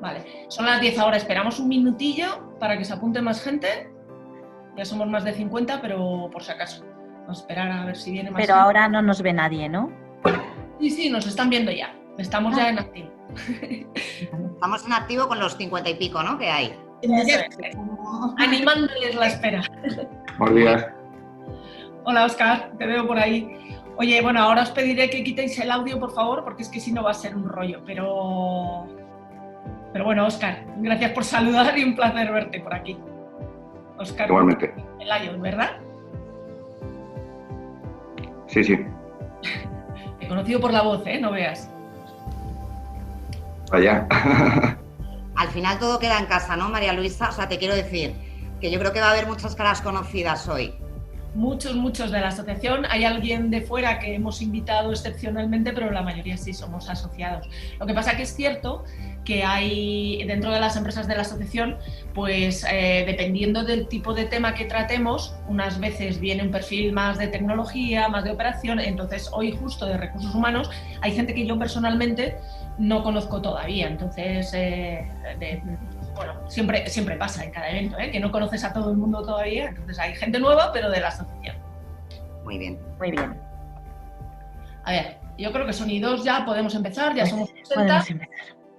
Vale, son las 10 ahora, esperamos un minutillo para que se apunte más gente. Ya somos más de 50, pero por si acaso. Vamos a esperar a ver si viene más Pero gente. ahora no nos ve nadie, ¿no? Sí, nos están viendo ya. Estamos ya en activo. Estamos en activo con los 50 y pico, ¿no? Que hay. Eso es. Animándoles la espera. Buenos días. Hola, Óscar, te veo por ahí. Oye, bueno, ahora os pediré que quitéis el audio, por favor, porque es que si no va a ser un rollo. Pero bueno, Óscar, gracias por saludar y un placer verte por aquí. Óscar. Igualmente. Pelayo, ¿verdad? Sí, sí. Te he conocido por la voz, no veas. Allá. Al final todo queda en casa, ¿no, María Luisa? O sea, te quiero decir que yo creo que va a haber muchas caras conocidas hoy. Muchos de la asociación. Hay alguien de fuera que hemos invitado excepcionalmente, pero la mayoría sí somos asociados. Lo que pasa que es cierto que hay dentro de las empresas de la asociación, pues dependiendo del tipo de tema que tratemos, unas veces viene un perfil más de tecnología, más de operación. Entonces hoy justo de recursos humanos hay gente que yo personalmente no conozco todavía. Entonces bueno, siempre pasa en cada evento, que no conoces a todo el mundo todavía, entonces hay gente nueva, pero de la asociación. Muy bien. Muy bien. A ver, yo creo que sonidos ya podemos empezar, ya somos 60.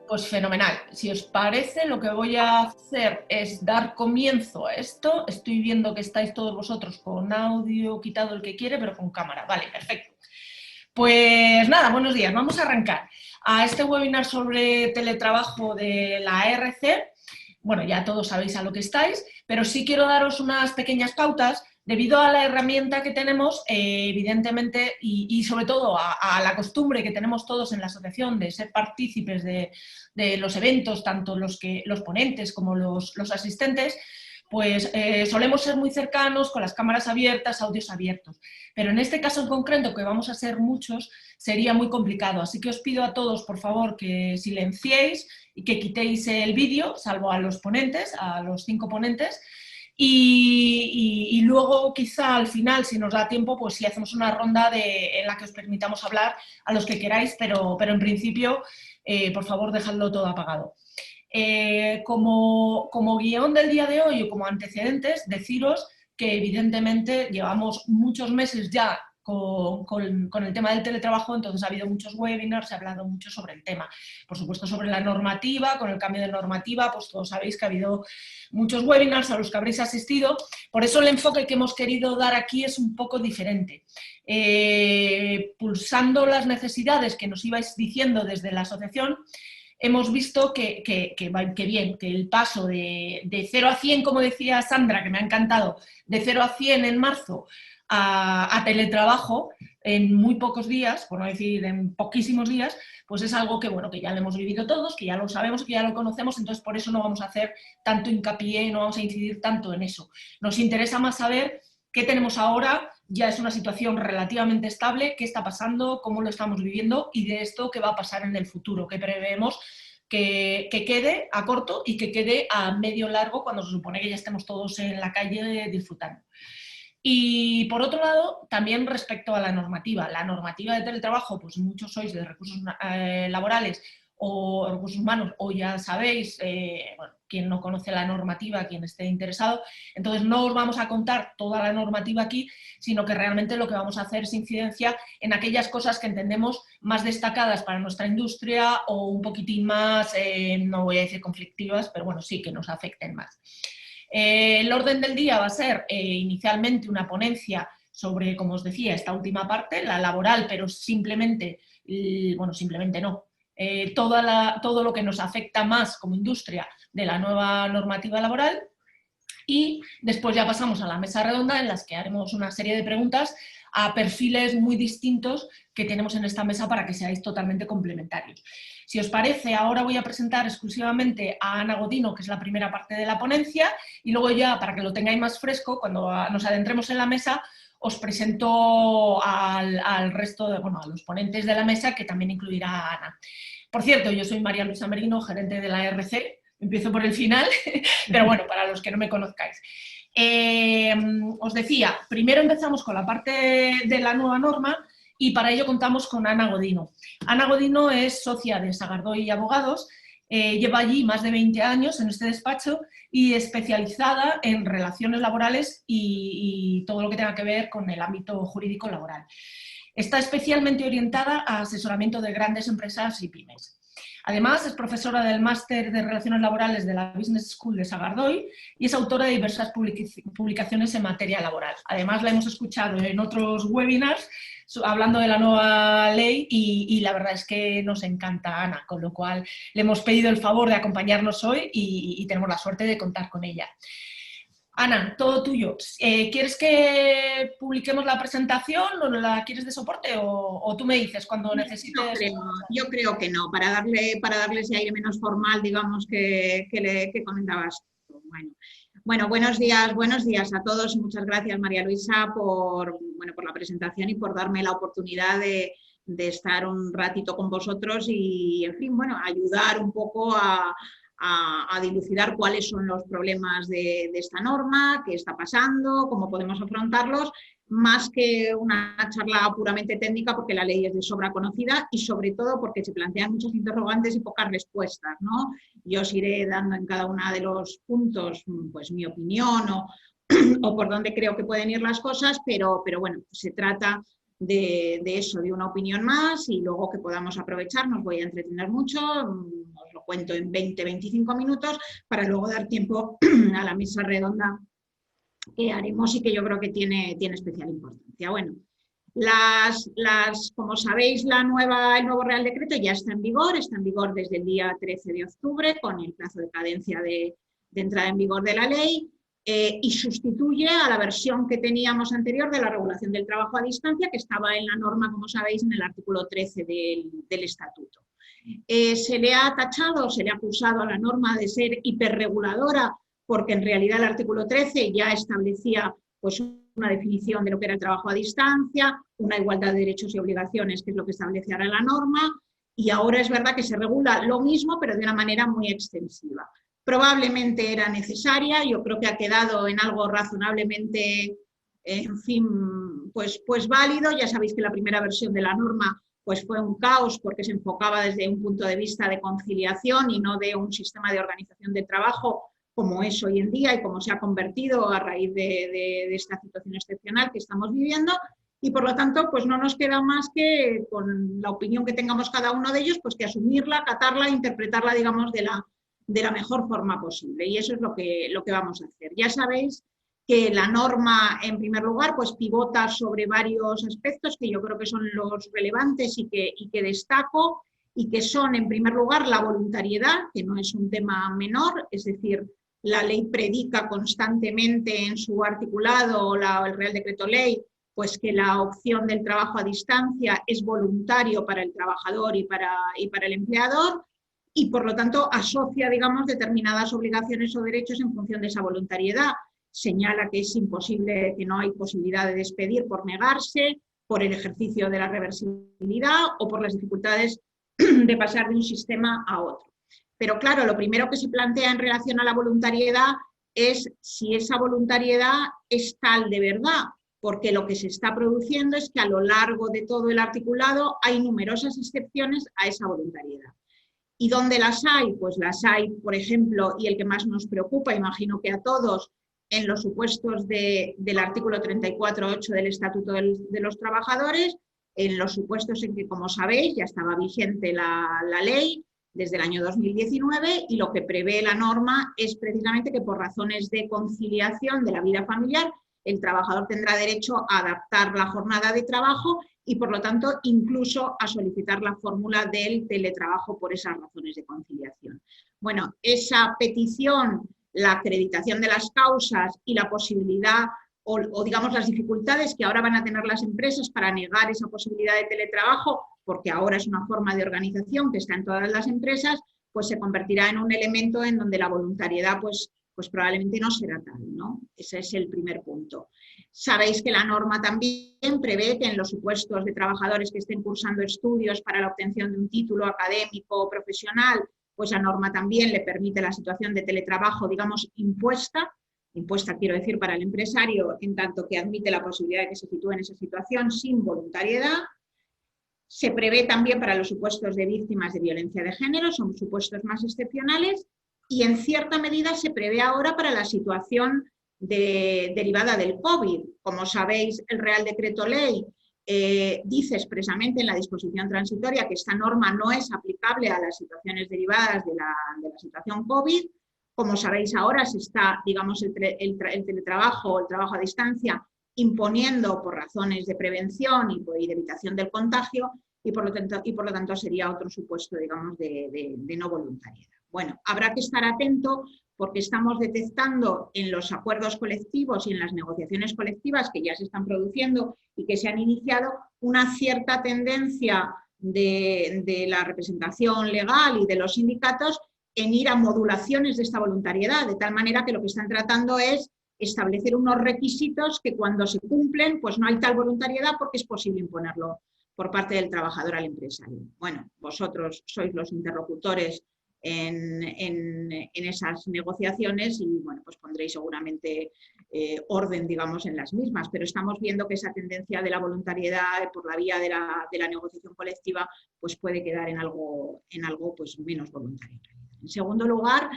Pues fenomenal. Si os parece, lo que voy a hacer es dar comienzo a esto. Estoy viendo que estáis todos vosotros con audio quitado el que quiere, pero con cámara. Vale, perfecto. Pues nada, buenos días. Vamos a arrancar a este webinar sobre teletrabajo de la ARC. Bueno, ya todos sabéis a lo que estáis, pero sí quiero daros unas pequeñas pautas debido a la herramienta que tenemos, evidentemente, y sobre todo a la costumbre que tenemos todos en la asociación de ser partícipes de los eventos, tanto los ponentes como los asistentes, pues solemos ser muy cercanos, con las cámaras abiertas, audios abiertos. Pero en este caso en concreto, que vamos a ser muchos, sería muy complicado. Así que os pido a todos, por favor, que silenciéis y que quitéis el vídeo, salvo a los ponentes, a los 5 ponentes. Y luego quizá al final, si nos da tiempo, pues sí hacemos una ronda en la que os permitamos hablar a los que queráis, pero en principio, por favor, dejadlo todo apagado. Como guión del día de hoy o como antecedentes, deciros que evidentemente llevamos muchos meses ya con el tema del teletrabajo, entonces ha habido muchos webinars, se ha hablado mucho sobre el tema. Por supuesto, sobre la normativa, con el cambio de normativa, pues todos sabéis que ha habido muchos webinars a los que habréis asistido. Por eso el enfoque que hemos querido dar aquí es un poco diferente. Pulsando las necesidades que nos ibais diciendo desde la asociación, hemos visto que bien, que el paso de 0 a 100, como decía Sandra, que me ha encantado, de 0 a 100 en marzo a teletrabajo en muy pocos días, por no decir en poquísimos días, pues es algo que, bueno, que ya lo hemos vivido todos, que ya lo sabemos, que ya lo conocemos, entonces por eso no vamos a hacer tanto hincapié, no vamos a incidir tanto en eso. Nos interesa más saber qué tenemos ahora, ya es una situación relativamente estable, qué está pasando, cómo lo estamos viviendo y de esto qué va a pasar en el futuro, qué preveemos que quede a corto y que quede a medio largo cuando se supone que ya estemos todos en la calle disfrutando. Y por otro lado, también respecto a la normativa de teletrabajo, pues muchos sois de recursos laborales o recursos humanos, o ya sabéis, bueno, quien no conoce la normativa, quien esté interesado, entonces no os vamos a contar toda la normativa aquí, sino que realmente lo que vamos a hacer es incidencia en aquellas cosas que entendemos más destacadas para nuestra industria o un poquitín más, no voy a decir conflictivas, pero bueno, sí que nos afecten más. El orden del día va a ser inicialmente una ponencia sobre, como os decía, esta última parte, la laboral, pero simplemente, bueno, simplemente no, todo lo que nos afecta más como industria de la nueva normativa laboral, y después ya pasamos a la mesa redonda en las que haremos una serie de preguntas a perfiles muy distintos que tenemos en esta mesa para que seáis totalmente complementarios. Si os parece, ahora voy a presentar exclusivamente a Ana Godino, que es la primera parte de la ponencia, y luego ya, para que lo tengáis más fresco, cuando nos adentremos en la mesa, os presento al resto, bueno, a los ponentes de la mesa, que también incluirá a Ana. Por cierto, yo soy María Luisa Merino, gerente de la RC, empiezo por el final, pero bueno, para los que no me conozcáis. Os decía, primero empezamos con la parte de la nueva norma y para ello contamos con Ana Godino. Ana Godino es socia de Sagardoy y Abogados, Lleva allí más de 20 años en este despacho y especializada en relaciones laborales y todo lo que tenga que ver con el ámbito jurídico laboral. Está especialmente orientada a asesoramiento de grandes empresas y pymes. Además, es profesora del Máster de Relaciones Laborales de la Business School de Sagardoy y es autora de diversas publicaciones en materia laboral. Además, la hemos escuchado en otros webinars hablando de la nueva ley y la verdad es que nos encanta Ana, con lo cual le hemos pedido el favor de acompañarnos hoy y tenemos la suerte de contar con ella. Ana, todo tuyo. ¿Quieres que publiquemos la presentación o la quieres de soporte o tú me dices cuando necesites? Yo creo que no, para darle ese aire menos formal, digamos, que comentabas. Bueno, buenos días a todos y muchas gracias, María Luisa, por la presentación y por darme la oportunidad de estar un ratito con vosotros y, en fin, ayudar un poco a dilucidar cuáles son los problemas de esta norma, qué está pasando, cómo podemos afrontarlos, más que una charla puramente técnica, porque la ley es de sobra conocida y sobre todo porque se plantean muchos interrogantes y pocas respuestas, ¿no? Yo os iré dando en cada uno de los puntos pues mi opinión o por dónde creo que pueden ir las cosas, pero bueno, se trata de eso, de una opinión más y luego que podamos aprovechar, nos voy a entretener mucho, os lo cuento en 20-25 minutos para luego dar tiempo a la mesa redonda que haremos y que yo creo que tiene especial importancia. Bueno, como sabéis, el nuevo Real Decreto ya está en vigor desde el día 13 de octubre con el plazo de cadencia de entrada en vigor de la ley. Y sustituye a la versión que teníamos anterior de la regulación del trabajo a distancia, que estaba en la norma, como sabéis, en el artículo 13 del Estatuto. Se le ha acusado a la norma de ser hiperreguladora, porque en realidad el artículo 13 ya establecía pues, una definición de lo que era el trabajo a distancia, una igualdad de derechos y obligaciones, que es lo que establece ahora la norma, y ahora es verdad que se regula lo mismo, pero de una manera muy extensiva. Probablemente era necesaria, yo creo que ha quedado en algo razonablemente, en fin, pues válido. Ya sabéis que la primera versión de la norma pues fue un caos porque se enfocaba desde un punto de vista de conciliación y no de un sistema de organización de trabajo como es hoy en día y como se ha convertido a raíz de esta situación excepcional que estamos viviendo. Y por lo tanto, pues no nos queda más que, con la opinión que tengamos cada uno de ellos, pues que asumirla, acatarla, interpretarla, digamos, de la mejor forma posible, y eso es lo que vamos a hacer. Ya sabéis que la norma, en primer lugar, pues pivota sobre varios aspectos que yo creo que son los relevantes y que destaco, y que son, en primer lugar, la voluntariedad, que no es un tema menor, es decir, la ley predica constantemente en su articulado, el Real Decreto Ley, pues que la opción del trabajo a distancia es voluntario para el trabajador y para el empleador, y por lo tanto asocia, digamos, determinadas obligaciones o derechos en función de esa voluntariedad. Señala que es imposible, que no hay posibilidad de despedir por negarse, por el ejercicio de la reversibilidad o por las dificultades de pasar de un sistema a otro. Pero claro, lo primero que se plantea en relación a la voluntariedad es si esa voluntariedad es tal de verdad, porque lo que se está produciendo es que a lo largo de todo el articulado hay numerosas excepciones a esa voluntariedad. ¿Y dónde las hay? Pues las hay, por ejemplo, y el que más nos preocupa, imagino que a todos, en los supuestos del artículo 34.8 del Estatuto de los Trabajadores, en los supuestos en que, como sabéis, ya estaba vigente la ley desde el año 2019 y lo que prevé la norma es precisamente que por razones de conciliación de la vida familiar, el trabajador tendrá derecho a adaptar la jornada de trabajo y, por lo tanto, incluso a solicitar la fórmula del teletrabajo por esas razones de conciliación. Bueno, esa petición, la acreditación de las causas y la posibilidad o digamos las dificultades que ahora van a tener las empresas para negar esa posibilidad de teletrabajo, porque ahora es una forma de organización que está en todas las empresas, pues se convertirá en un elemento en donde la voluntariedad pues probablemente no será tal, ¿no? Ese es el primer punto. Sabéis que la norma también prevé que en los supuestos de trabajadores que estén cursando estudios para la obtención de un título académico o profesional, pues la norma también le permite la situación de teletrabajo, digamos, impuesta quiero decir para el empresario, en tanto que admite la posibilidad de que se sitúe en esa situación sin voluntariedad. Se prevé también para los supuestos de víctimas de violencia de género, son supuestos más excepcionales, y en cierta medida se prevé ahora para la situación derivada del COVID. Como sabéis, el Real Decreto Ley dice expresamente en la disposición transitoria que esta norma no es aplicable a las situaciones derivadas de la situación COVID. Como sabéis, ahora se está, digamos, el teletrabajo, el trabajo a distancia, imponiendo por razones de prevención y de evitación del contagio, y por lo tanto sería otro supuesto, digamos, de no voluntariedad. Bueno, habrá que estar atento porque estamos detectando en los acuerdos colectivos y en las negociaciones colectivas que ya se están produciendo y que se han iniciado una cierta tendencia de la representación legal y de los sindicatos en ir a modulaciones de esta voluntariedad, de tal manera que lo que están tratando es establecer unos requisitos que cuando se cumplen, pues no hay tal voluntariedad porque es posible imponerlo por parte del trabajador al empresario. Bueno, vosotros sois los interlocutores en esas negociaciones y bueno, pues pondréis seguramente orden, digamos, en las mismas, pero estamos viendo que esa tendencia de la voluntariedad por la vía de la negociación colectiva pues puede quedar en algo pues menos voluntario. En segundo lugar,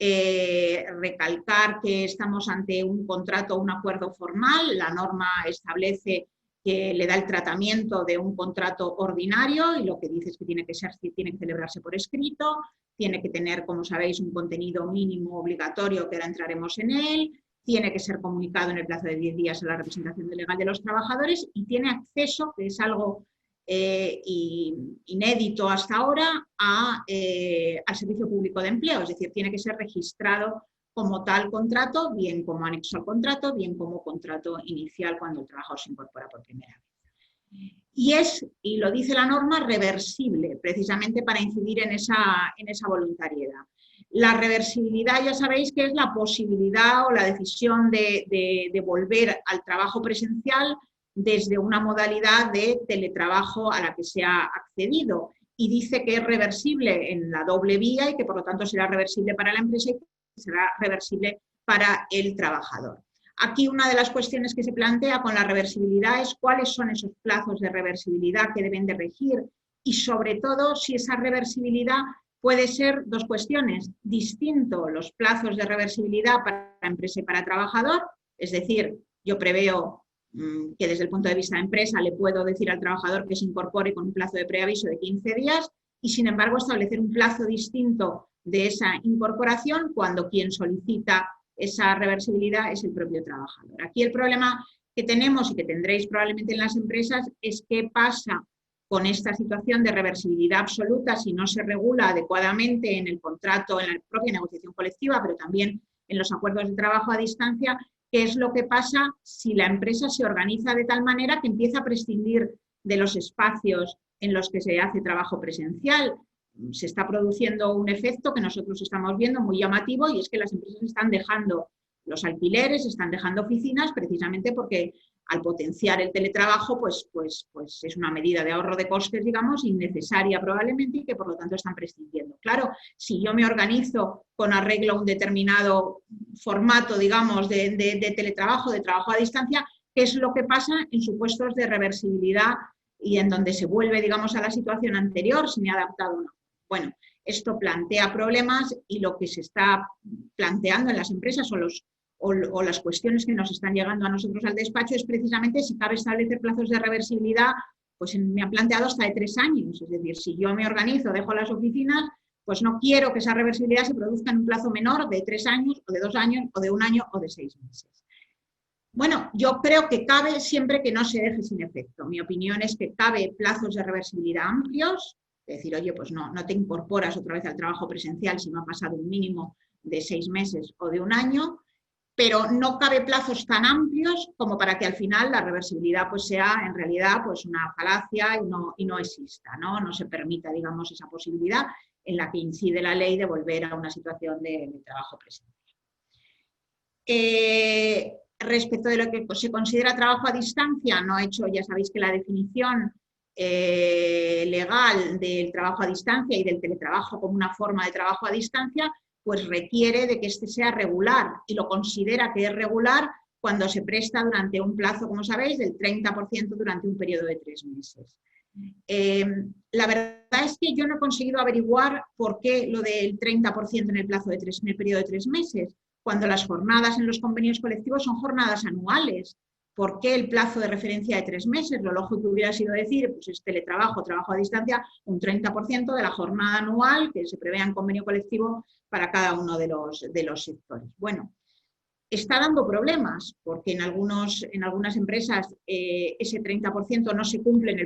recalcar que estamos ante un contrato o un acuerdo formal. La norma establece que le da el tratamiento de un contrato ordinario y lo que dice es que tiene que celebrarse por escrito, tiene que tener, como sabéis, un contenido mínimo obligatorio, que ahora entraremos en él, tiene que ser comunicado en el plazo de 10 días a la representación legal de los trabajadores y tiene acceso, que es algo inédito hasta ahora, al Servicio Público de Empleo, es decir, tiene que ser registrado como tal contrato, bien como anexo al contrato, bien como contrato inicial cuando el trabajador se incorpora por primera vez. Y lo dice la norma, reversible, precisamente para incidir en esa voluntariedad. La reversibilidad, ya sabéis que es la posibilidad o la decisión de volver al trabajo presencial desde una modalidad de teletrabajo a la que se ha accedido. Y dice que es reversible en la doble vía y que por lo tanto será reversible para la empresa y será reversible para el trabajador. Aquí una de las cuestiones que se plantea con la reversibilidad es cuáles son esos plazos de reversibilidad que deben de regir y sobre todo si esa reversibilidad puede ser dos cuestiones, distinto los plazos de reversibilidad para empresa y para trabajador, es decir, yo preveo que desde el punto de vista de empresa le puedo decir al trabajador que se incorpore con un plazo de preaviso de 15 días y sin embargo establecer un plazo distinto de esa incorporación cuando quien solicita esa reversibilidad es el propio trabajador. Aquí el problema que tenemos y que tendréis probablemente en las empresas es qué pasa con esta situación de reversibilidad absoluta si no se regula adecuadamente en el contrato, en la propia negociación colectiva, pero también en los acuerdos de trabajo a distancia, qué es lo que pasa si la empresa se organiza de tal manera que empieza a prescindir de los espacios en los que se hace trabajo presencial. Se está produciendo un efecto que nosotros estamos viendo muy llamativo y es que las empresas están dejando los alquileres, están dejando oficinas precisamente porque al potenciar el teletrabajo pues es una medida de ahorro de costes, digamos, innecesaria probablemente y que por lo tanto están prescindiendo. Claro, si yo me organizo con arreglo a un determinado formato, digamos, de teletrabajo, de trabajo a distancia, ¿qué es lo que pasa en supuestos de reversibilidad y en donde se vuelve, digamos, a la situación anterior, si me ha adaptado o no? Bueno, esto plantea problemas y lo que se está planteando en las empresas o las cuestiones que nos están llegando a nosotros al despacho es precisamente si cabe establecer plazos de reversibilidad, pues me han planteado hasta de 3 años. Es decir, si yo me organizo, dejo las oficinas, pues no quiero que esa reversibilidad se produzca en un plazo menor de 3 años, o de 2 años, o de 1 año, o de 6 meses. Bueno, yo creo que cabe siempre que no se deje sin efecto. Mi opinión es que cabe plazos de reversibilidad amplios, es decir, oye, pues no te incorporas otra vez al trabajo presencial si no ha pasado un mínimo de 6 meses o de 1 año, pero no cabe plazos tan amplios como para que al final la reversibilidad pues sea en realidad pues una falacia y no exista, ¿no? No se permita, digamos, esa posibilidad en la que incide la ley de volver a una situación de trabajo presencial. Respecto de lo que se considera trabajo a distancia, no he hecho, ya sabéis que la definición legal del trabajo a distancia y del teletrabajo como una forma de trabajo a distancia, pues requiere de que este sea regular y lo considera que es regular cuando se presta durante un plazo, como sabéis, del 30% durante un periodo de 3 meses. La verdad es que yo no he conseguido averiguar por qué lo del 30% en el periodo de 3 meses, cuando las jornadas en los convenios colectivos son jornadas anuales. ¿Por qué el plazo de referencia de 3 meses? Lo lógico hubiera sido decir, pues es teletrabajo, trabajo a distancia, un 30% de la jornada anual que se prevé en convenio colectivo para cada uno de los sectores. Bueno, está dando problemas porque en algunas empresas ese 30% no se cumple en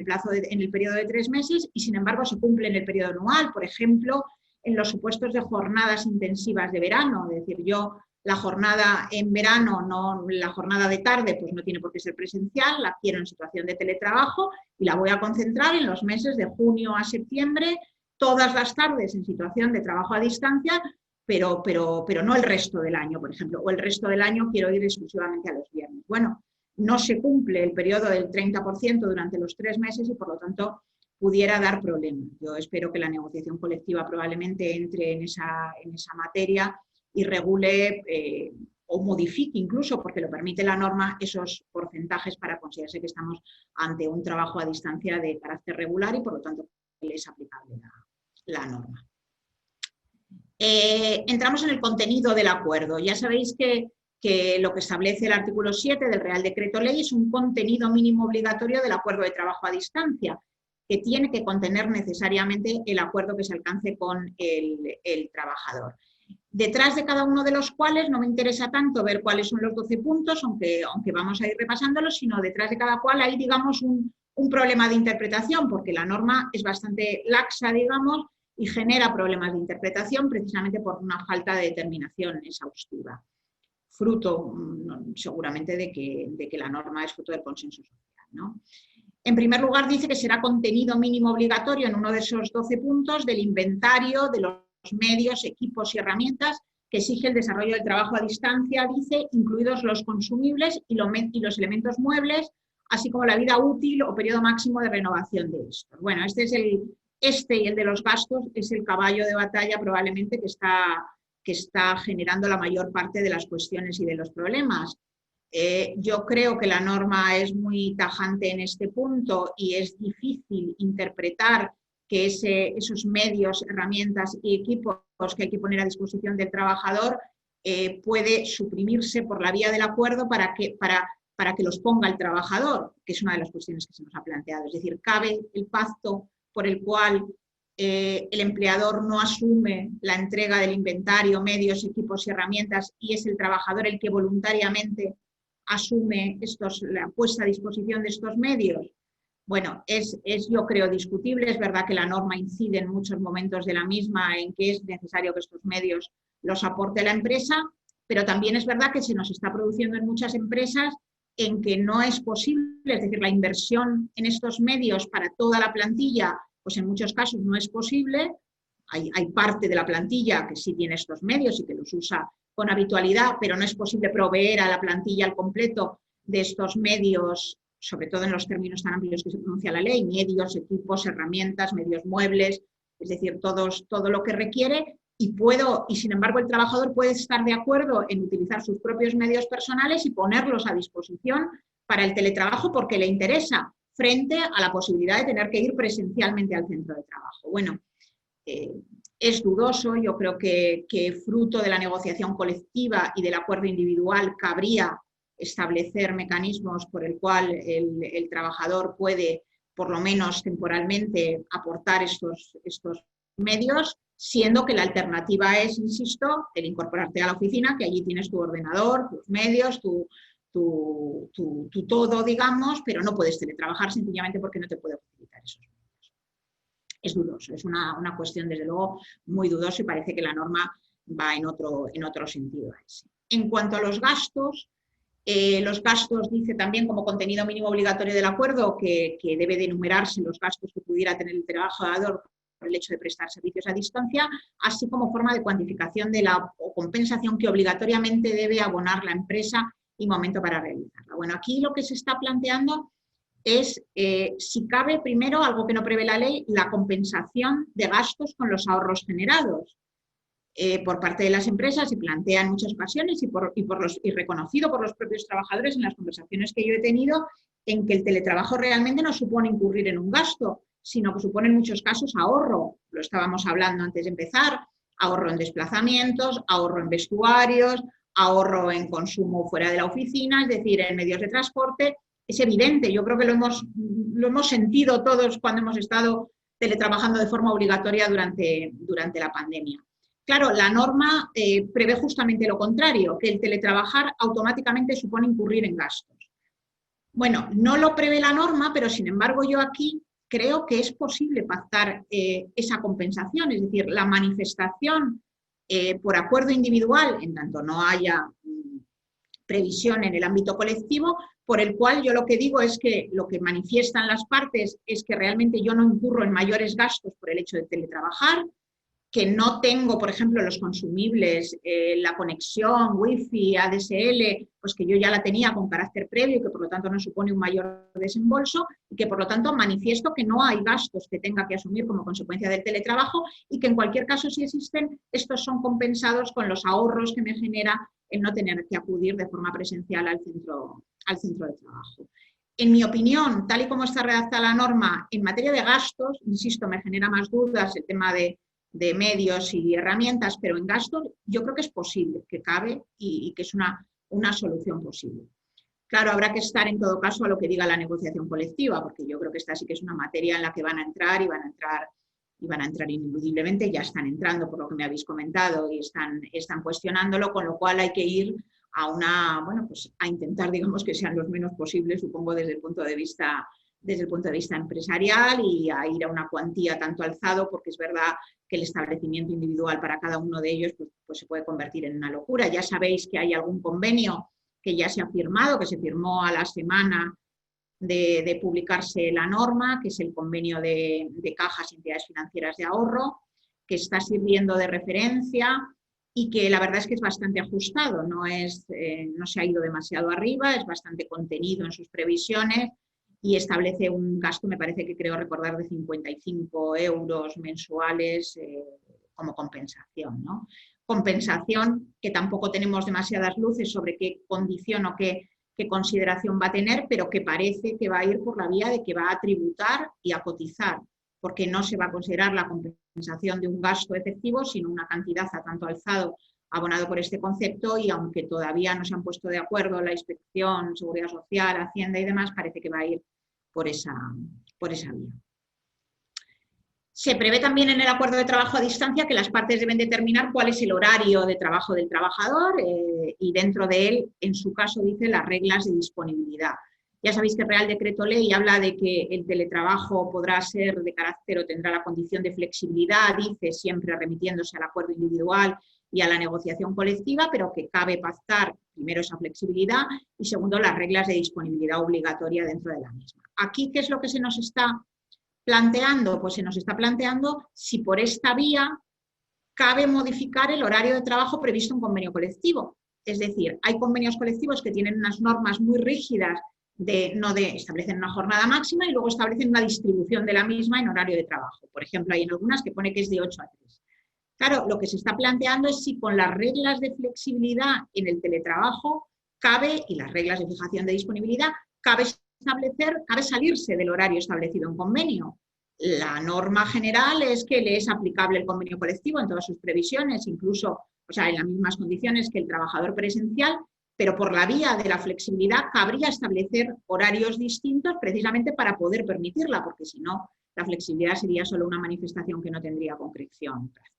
el periodo de 3 meses y sin embargo se cumple en el periodo anual. Por ejemplo, en los supuestos de jornadas intensivas de verano, es decir, yo la jornada en verano, la jornada de tarde, pues no tiene por qué ser presencial, la quiero en situación de teletrabajo y la voy a concentrar en los meses de junio a septiembre, todas las tardes en situación de trabajo a distancia, pero no el resto del año, por ejemplo, o el resto del año quiero ir exclusivamente a los viernes. Bueno, no se cumple el periodo del 30% durante los 3 meses y por lo tanto pudiera dar problemas. Yo espero que la negociación colectiva probablemente entre en esa materia y regule o modifique incluso, porque lo permite la norma, esos porcentajes para considerarse que estamos ante un trabajo a distancia de carácter regular y por lo tanto es aplicable la norma. Entramos en el contenido del acuerdo. Ya sabéis que lo que establece el artículo 7 del Real Decreto Ley es un contenido mínimo obligatorio del acuerdo de trabajo a distancia, que tiene que contener necesariamente el acuerdo que se alcance con el trabajador. Detrás de cada uno de los cuales no me interesa tanto ver cuáles son los 12 puntos, aunque vamos a ir repasándolos, sino detrás de cada cual hay, digamos, un problema de interpretación, porque la norma es bastante laxa, digamos, y genera problemas de interpretación precisamente por una falta de determinación exhaustiva, fruto seguramente de que la norma es fruto del consenso social, ¿no? En primer lugar, dice que será contenido mínimo obligatorio en uno de esos 12 puntos del inventario de los medios, equipos y herramientas que exige el desarrollo del trabajo a distancia, dice, incluidos los consumibles y los elementos muebles, así como la vida útil o periodo máximo de renovación de estos. Bueno, este y el de los gastos es el caballo de batalla probablemente que está generando la mayor parte de las cuestiones y de los problemas. Yo creo que la norma es muy tajante en este punto y es difícil interpretar que esos medios, herramientas y equipos que hay que poner a disposición del trabajador puede suprimirse por la vía del acuerdo para que los ponga el trabajador, que es una de las cuestiones que se nos ha planteado. Es decir, cabe el pacto por el cual el empleador no asume la entrega del inventario, medios, equipos y herramientas y es el trabajador el que voluntariamente asume la puesta a disposición de estos medios. Bueno, es yo creo discutible, es verdad que la norma incide en muchos momentos de la misma en que es necesario que estos medios los aporte la empresa, pero también es verdad que se nos está produciendo en muchas empresas en que no es posible, es decir, la inversión en estos medios para toda la plantilla, pues en muchos casos no es posible. Hay parte de la plantilla que sí tiene estos medios y que los usa con habitualidad, pero no es posible proveer a la plantilla al completo de estos medios, sobre todo en los términos tan amplios que se pronuncia la ley, medios, equipos, herramientas, medios muebles, es decir, todo lo que requiere y sin embargo el trabajador puede estar de acuerdo en utilizar sus propios medios personales y ponerlos a disposición para el teletrabajo porque le interesa, frente a la posibilidad de tener que ir presencialmente al centro de trabajo. Bueno, es dudoso, yo creo que fruto de la negociación colectiva y del acuerdo individual cabría establecer mecanismos por el cual el trabajador puede, por lo menos temporalmente, aportar estos medios, siendo que la alternativa es, insisto, el incorporarte a la oficina, que allí tienes tu ordenador, tus medios, tu todo, digamos, pero no puedes teletrabajar sencillamente porque no te puede facilitar esos medios. Es dudoso, es una cuestión desde luego muy dudosa y parece que la norma va en otro sentido. En cuanto a los gastos dice también como contenido mínimo obligatorio del acuerdo que debe de enumerarse los gastos que pudiera tener el trabajador por el hecho de prestar servicios a distancia, así como forma de cuantificación de la compensación que obligatoriamente debe abonar la empresa y momento para realizarla. Bueno, aquí lo que se está planteando es, si cabe, primero, algo que no prevé la ley, la compensación de gastos con los ahorros generados. por parte de las empresas, se plantea en muchas ocasiones y reconocido por los propios trabajadores en las conversaciones que yo he tenido, en que el teletrabajo realmente no supone incurrir en un gasto, sino que supone en muchos casos ahorro. Lo estábamos hablando antes de empezar, ahorro en desplazamientos, ahorro en vestuarios, ahorro en consumo fuera de la oficina, es decir, en medios de transporte. Es evidente, yo creo que lo hemos sentido todos cuando hemos estado teletrabajando de forma obligatoria durante la pandemia. Claro, la norma prevé justamente lo contrario, que el teletrabajar automáticamente supone incurrir en gastos. Bueno, no lo prevé la norma, pero sin embargo yo aquí creo que es posible pactar esa compensación, es decir, la manifestación por acuerdo individual, en tanto no haya previsión en el ámbito colectivo, por el cual yo lo que digo es que lo que manifiestan las partes es que realmente yo no incurro en mayores gastos por el hecho de teletrabajar, que no tengo, por ejemplo, los consumibles, la conexión, wifi, ADSL, pues que yo ya la tenía con carácter previo y que por lo tanto no supone un mayor desembolso y que por lo tanto manifiesto que no hay gastos que tenga que asumir como consecuencia del teletrabajo y que en cualquier caso, si existen, estos son compensados con los ahorros que me genera el no tener que acudir de forma presencial al centro de trabajo. En mi opinión, tal y como está redactada la norma, en materia de gastos, insisto, me genera más dudas el tema de medios y herramientas, pero en gastos yo creo que es posible, que cabe y que es una solución posible. Claro, habrá que estar en todo caso a lo que diga la negociación colectiva, porque yo creo que esta sí que es una materia en la que van a entrar ineludiblemente, ya están entrando por lo que me habéis comentado y están cuestionándolo, con lo cual hay que ir a intentar, digamos, que sean los menos posibles, supongo, desde el punto de vista empresarial, y a ir a una cuantía tanto alzado, porque es verdad que el establecimiento individual para cada uno de ellos pues se puede convertir en una locura. Ya sabéis que hay algún convenio que ya se ha firmado, que se firmó a la semana de publicarse la norma, que es el convenio de cajas y entidades financieras de ahorro, que está sirviendo de referencia y que la verdad es que es bastante ajustado, no se ha ido demasiado arriba, es bastante contenido en sus previsiones y establece un gasto, me parece que creo recordar, de 55 euros mensuales como compensación, ¿no? Compensación que tampoco tenemos demasiadas luces sobre qué condición o qué consideración va a tener, pero que parece que va a ir por la vía de que va a tributar y a cotizar, porque no se va a considerar la compensación de un gasto efectivo, sino una cantidad a tanto alzado abonado por este concepto, y aunque todavía no se han puesto de acuerdo la Inspección, Seguridad Social, Hacienda y demás, parece que va a ir por esa vía. Se prevé también en el acuerdo de trabajo a distancia que las partes deben determinar cuál es el horario de trabajo del trabajador y dentro de él, en su caso, dice las reglas de disponibilidad. Ya sabéis que el Real Decreto Ley habla de que el teletrabajo podrá ser de carácter o tendrá la condición de flexibilidad, dice, siempre remitiéndose al acuerdo individual y a la negociación colectiva, pero que cabe pactar primero esa flexibilidad y segundo las reglas de disponibilidad obligatoria dentro de la misma. Aquí, ¿qué es lo que se nos está planteando? Pues se nos está planteando si por esta vía cabe modificar el horario de trabajo previsto en convenio colectivo. Es decir, hay convenios colectivos que tienen unas normas muy rígidas establecen una jornada máxima y luego establecen una distribución de la misma en horario de trabajo. Por ejemplo, hay en algunas que pone que es de 8 a 3. Claro, lo que se está planteando es si con las reglas de flexibilidad en el teletrabajo cabe, y las reglas de fijación de disponibilidad, cabe salirse del horario establecido en convenio. La norma general es que le es aplicable el convenio colectivo en todas sus previsiones, incluso, en las mismas condiciones que el trabajador presencial, pero por la vía de la flexibilidad cabría establecer horarios distintos precisamente para poder permitirla, porque si no, la flexibilidad sería solo una manifestación que no tendría concreción práctica.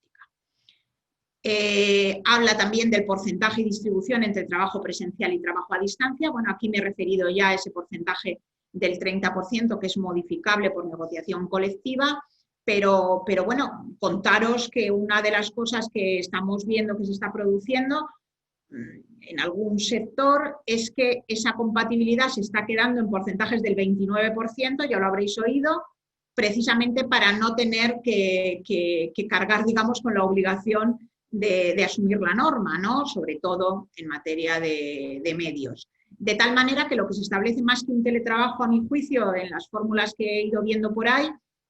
Habla también del porcentaje y distribución entre trabajo presencial y trabajo a distancia. Bueno, aquí me he referido ya a ese porcentaje del 30% que es modificable por negociación colectiva, pero bueno, contaros que una de las cosas que estamos viendo que se está produciendo en algún sector es que esa compatibilidad se está quedando en porcentajes del 29%, ya lo habréis oído, precisamente para no tener que cargar, digamos, con la obligación de asumir la norma, ¿no? Sobre todo en materia de medios. De tal manera que lo que se establece más que un teletrabajo, a mi juicio, en las fórmulas que he ido viendo por ahí,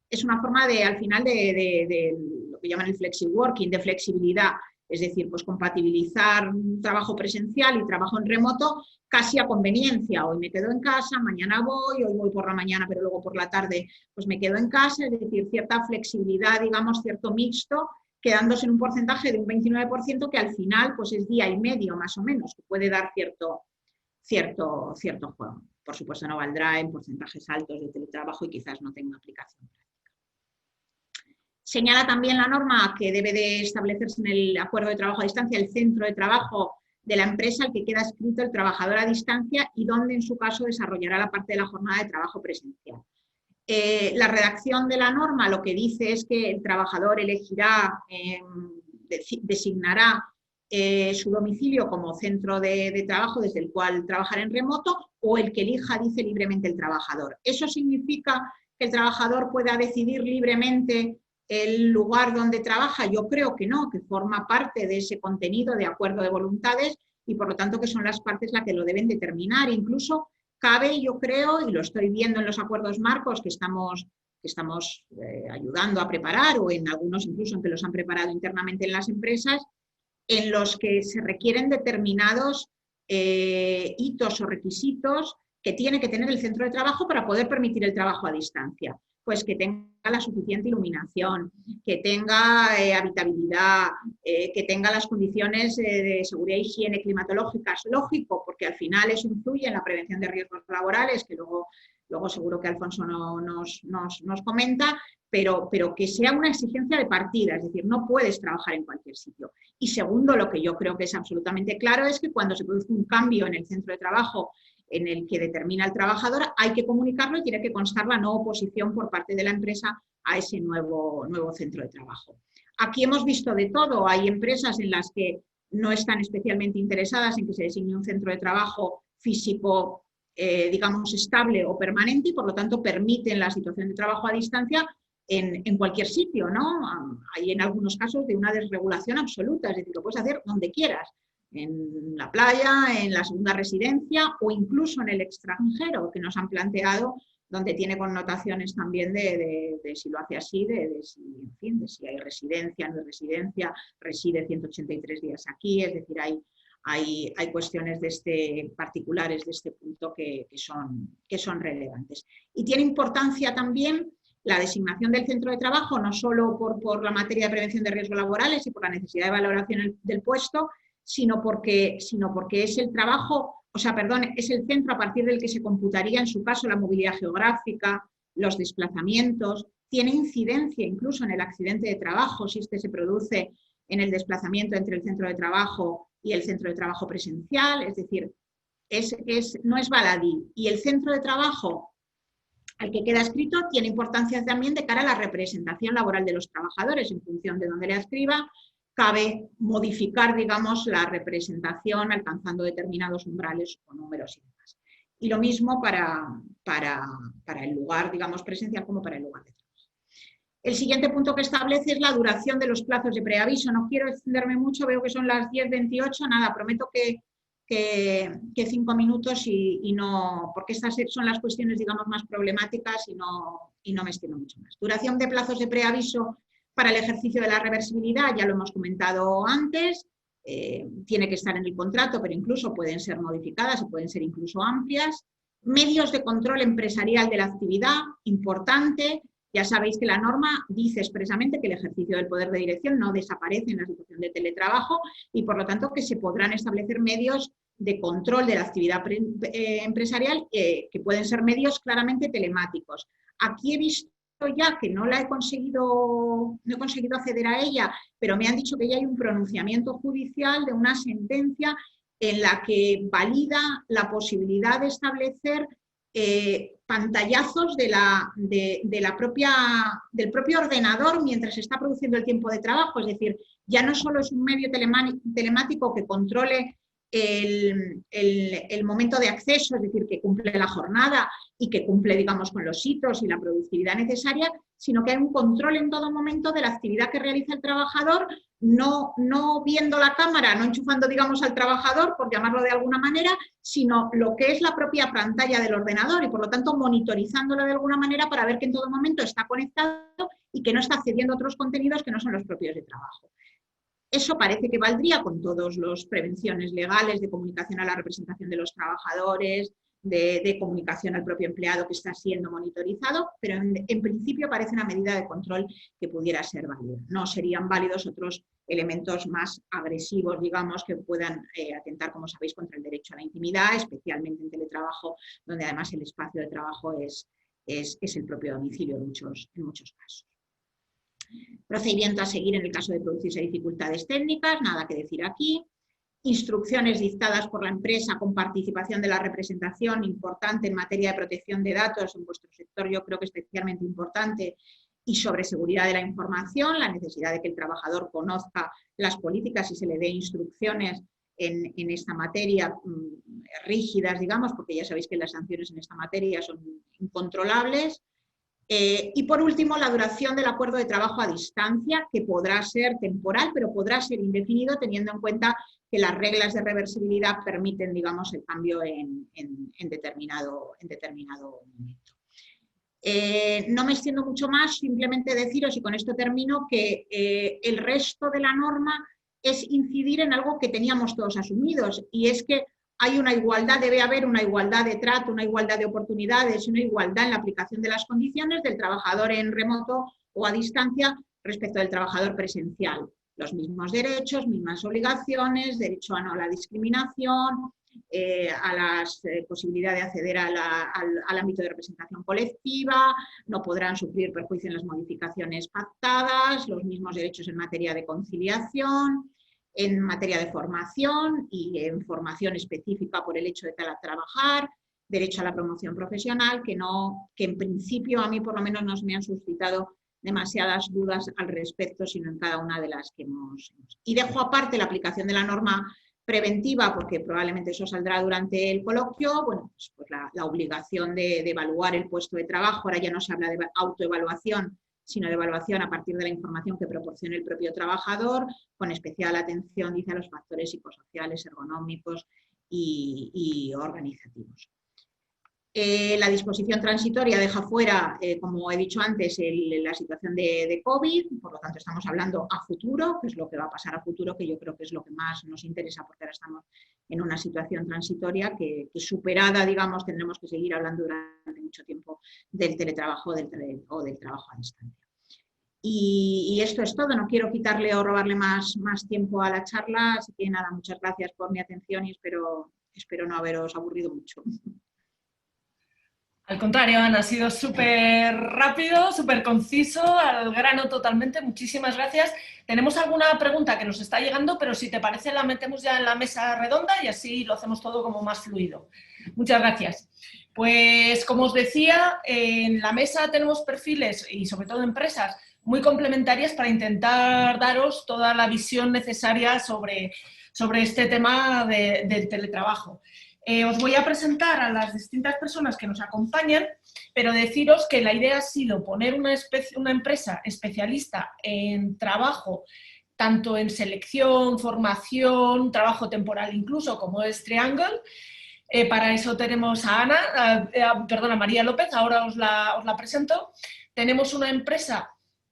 es una forma al final de lo que llaman el flexiworking, de flexibilidad, Es decir, pues compatibilizar trabajo presencial y trabajo en remoto casi a conveniencia. Hoy me quedo en casa, mañana voy, hoy voy por la mañana, pero luego por la tarde pues me quedo en casa. Es decir, cierta flexibilidad, digamos, cierto mixto, quedándose en un porcentaje de un 29% que al final pues es día y medio más o menos, que puede dar cierto juego. Por supuesto no valdrá en porcentajes altos de teletrabajo y quizás no tenga aplicación práctica. Señala también la norma que debe de establecerse en el acuerdo de trabajo a distancia el centro de trabajo de la empresa al que queda adscrito el trabajador a distancia y donde en su caso desarrollará la parte de la jornada de trabajo presencial. La redacción de la norma lo que dice es que el trabajador elegirá, designará su domicilio como centro de trabajo desde el cual trabajar en remoto o el que elija, dice libremente el trabajador. ¿Eso significa que el trabajador pueda decidir libremente el lugar donde trabaja? Yo creo que no, que forma parte de ese contenido de acuerdo de voluntades y por lo tanto que son las partes las que lo deben determinar. Incluso cabe, yo creo, y lo estoy viendo en los acuerdos marcos que estamos ayudando a preparar o en algunos incluso en que los han preparado internamente en las empresas, en los que se requieren determinados hitos o requisitos que tiene que tener el centro de trabajo para poder permitir el trabajo a distancia. Pues que tenga la suficiente iluminación, que tenga habitabilidad, que tenga las condiciones de seguridad e higiene climatológicas, lógico, porque al final eso influye en la prevención de riesgos laborales, que luego seguro que Alfonso nos comenta, pero que sea una exigencia de partida, es decir, no puedes trabajar en cualquier sitio. Y segundo, lo que yo creo que es absolutamente claro es que cuando se produce un cambio en el centro de trabajo en el que determina el trabajador, hay que comunicarlo y tiene que constar la no oposición por parte de la empresa a ese nuevo centro de trabajo. Aquí hemos visto de todo. Hay empresas en las que no están especialmente interesadas en que se designe un centro de trabajo físico, digamos, estable o permanente y por lo tanto permiten la situación de trabajo a distancia en cualquier sitio, ¿no? Hay en algunos casos de una desregulación absoluta, es decir, lo puedes hacer donde quieras. En la playa, en la segunda residencia o incluso en el extranjero, que nos han planteado, donde tiene connotaciones también de si lo hace así, de si hay residencia, no hay residencia, reside 183 días aquí, es decir, hay cuestiones particulares de este punto que son relevantes. Y tiene importancia también la designación del centro de trabajo, no solo por la materia de prevención de riesgos laborales y por la necesidad de valoración del puesto, sino porque es el trabajo, es el centro a partir del que se computaría en su caso la movilidad geográfica, los desplazamientos, tiene incidencia incluso en el accidente de trabajo si este se produce en el desplazamiento entre el centro de trabajo y el centro de trabajo presencial, es decir, no es baladí. Y el centro de trabajo al que queda adscrito tiene importancia también de cara a la representación laboral de los trabajadores en función de dónde le adscriba. Cabe modificar, digamos, la representación alcanzando determinados umbrales o números y demás. Y lo mismo para el lugar, digamos, presencial como para el lugar de trabajo. El siguiente punto que establece es la duración de los plazos de preaviso. No quiero extenderme mucho, veo que son las 10:28, nada, prometo que 5 minutos y no, porque estas son las cuestiones, digamos, más problemáticas y no me extiendo mucho más. Duración de plazos de preaviso para el ejercicio de la reversibilidad, ya lo hemos comentado antes, tiene que estar en el contrato, pero incluso pueden ser modificadas y pueden ser incluso amplias. Medios de control empresarial de la actividad, importante. Ya sabéis que la norma dice expresamente que el ejercicio del poder de dirección no desaparece en la situación de teletrabajo y por lo tanto que se podrán establecer medios de control de la actividad empresarial que pueden ser medios claramente telemáticos. Aquí he visto ya que no he conseguido acceder a ella, pero me han dicho que ya hay un pronunciamiento judicial de una sentencia en la que valida la posibilidad de establecer pantallazos del propio ordenador mientras se está produciendo el tiempo de trabajo. Es decir, ya no solo es un medio telemático que controle el momento de acceso, es decir, que cumple la jornada y que cumple, digamos, con los hitos y la productividad necesaria, sino que hay un control en todo momento de la actividad que realiza el trabajador, no viendo la cámara, no enchufando, digamos, al trabajador, por llamarlo de alguna manera, sino lo que es la propia pantalla del ordenador y, por lo tanto, monitorizándolo de alguna manera para ver que en todo momento está conectado y que no está accediendo a otros contenidos que no son los propios de trabajo. Eso parece que valdría con todas las prevenciones legales de comunicación a la representación de los trabajadores, de comunicación al propio empleado que está siendo monitorizado, pero en principio parece una medida de control que pudiera ser válida. No serían válidos otros elementos más agresivos, digamos, que puedan atentar, como sabéis, contra el derecho a la intimidad, especialmente en teletrabajo, donde además el espacio de trabajo es el propio domicilio en muchos casos. Procedimiento a seguir en el caso de producirse dificultades técnicas, nada que decir aquí. Instrucciones dictadas por la empresa con participación de la representación, importante en materia de protección de datos, en vuestro sector yo creo que especialmente importante, y sobre seguridad de la información, la necesidad de que el trabajador conozca las políticas y se le dé instrucciones en esta materia rígidas, digamos, porque ya sabéis que las sanciones en esta materia son incontrolables. Y por último, la duración del acuerdo de trabajo a distancia, que podrá ser temporal, pero podrá ser indefinido, teniendo en cuenta que las reglas de reversibilidad permiten, digamos, el cambio en determinado momento. No me extiendo mucho más, simplemente deciros, y con esto termino, que el resto de la norma es incidir en algo que teníamos todos asumidos, y es que hay una igualdad, debe haber una igualdad de trato, una igualdad de oportunidades, una igualdad en la aplicación de las condiciones del trabajador en remoto o a distancia respecto del trabajador presencial. Los mismos derechos, mismas obligaciones, derecho a no la discriminación, a la posibilidad de acceder al ámbito de representación colectiva, no podrán sufrir perjuicio en las modificaciones pactadas, los mismos derechos en materia de conciliación, en materia de formación y en formación específica por el hecho de trabajar, derecho a la promoción profesional, que en principio a mí por lo menos no me han suscitado demasiadas dudas al respecto, sino en cada una de las que hemos. Y dejo aparte la aplicación de la norma preventiva, porque probablemente eso saldrá durante el coloquio, bueno, pues la obligación de evaluar el puesto de trabajo. Ahora ya no se habla de autoevaluación, sino de evaluación a partir de la información que proporcione el propio trabajador, con especial atención, dice, a los factores psicosociales, ergonómicos y organizativos. La disposición transitoria deja fuera, como he dicho antes, la situación de COVID, por lo tanto estamos hablando a futuro, que es lo que va a pasar a futuro, que yo creo que es lo que más nos interesa, porque ahora estamos en una situación transitoria que superada, digamos, tendremos que seguir hablando durante mucho tiempo del teletrabajo o del trabajo a distancia. Y esto es todo, no quiero quitarle o robarle más tiempo a la charla, así que nada, muchas gracias por mi atención y espero no haberos aburrido mucho. Al contrario, Ana, ha sido súper rápido, súper conciso, al grano totalmente. Muchísimas gracias. Tenemos alguna pregunta que nos está llegando, pero si te parece la metemos ya en la mesa redonda y así lo hacemos todo como más fluido. Muchas gracias. Pues como os decía, en la mesa tenemos perfiles y sobre todo empresas muy complementarias para intentar daros toda la visión necesaria sobre este tema del teletrabajo. Os voy a presentar a las distintas personas que nos acompañan, pero deciros que la idea ha sido poner una empresa especialista en trabajo, tanto en selección, formación, trabajo temporal incluso, como es Triangle. Para eso tenemos a a María López, ahora os la presento. Tenemos una empresa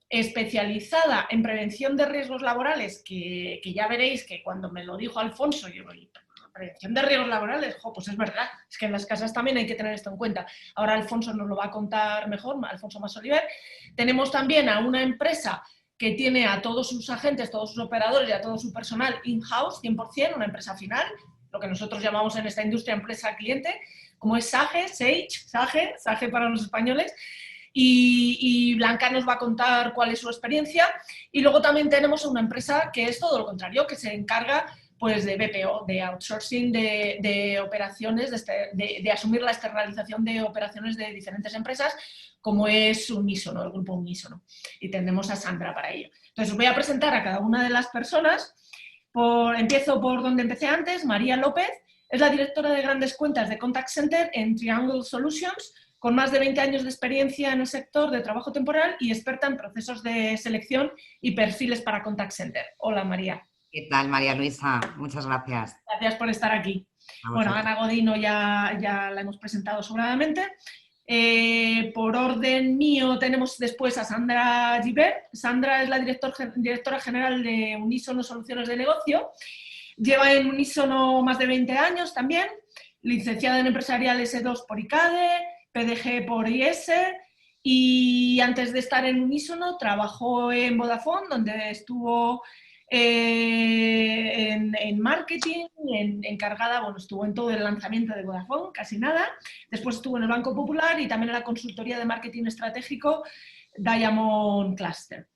especializada en prevención de riesgos laborales, que ya veréis que cuando me lo dijo Alfonso, yo prevención de riesgos laborales, pues es verdad, es que en las casas también hay que tener esto en cuenta. Ahora Alfonso nos lo va a contar mejor, Alfonso Masoliver. Tenemos también a una empresa que tiene a todos sus agentes, todos sus operadores y a todo su personal in-house, 100%, una empresa final, lo que nosotros llamamos en esta industria empresa cliente, como es Sage para los españoles. Y Blanca nos va a contar cuál es su experiencia. Y luego también tenemos una empresa que es todo lo contrario, que se encarga pues de BPO, de outsourcing de operaciones, de asumir la externalización de operaciones de diferentes empresas, como es Unísono, el grupo Unísono. Y tendremos a Sandra para ello. Entonces os voy a presentar a cada una de las personas. Empiezo por donde empecé antes. María López es la directora de grandes cuentas de Contact Center en Triangle Solutions, con más de 20 años de experiencia en el sector de trabajo temporal y experta en procesos de selección y perfiles para Contact Center. Hola, María. ¿Qué tal, María Luisa? Muchas gracias. Gracias por estar aquí. Bueno, Ana Godino ya la hemos presentado sobradamente. Por orden mío tenemos después a Sandra Gibert. Sandra es la directora general de Unísono Soluciones de Negocio. Lleva en Unísono más de 20 años también, licenciada en Empresarial S2 por ICADE, PDG por IS, y antes de estar en Unísono trabajó en Vodafone, donde estuvo en marketing, encargada, bueno, estuvo en todo el lanzamiento de Vodafone, casi nada. Después estuvo en el Banco Popular y también en la consultoría de marketing estratégico Diamond Cluster.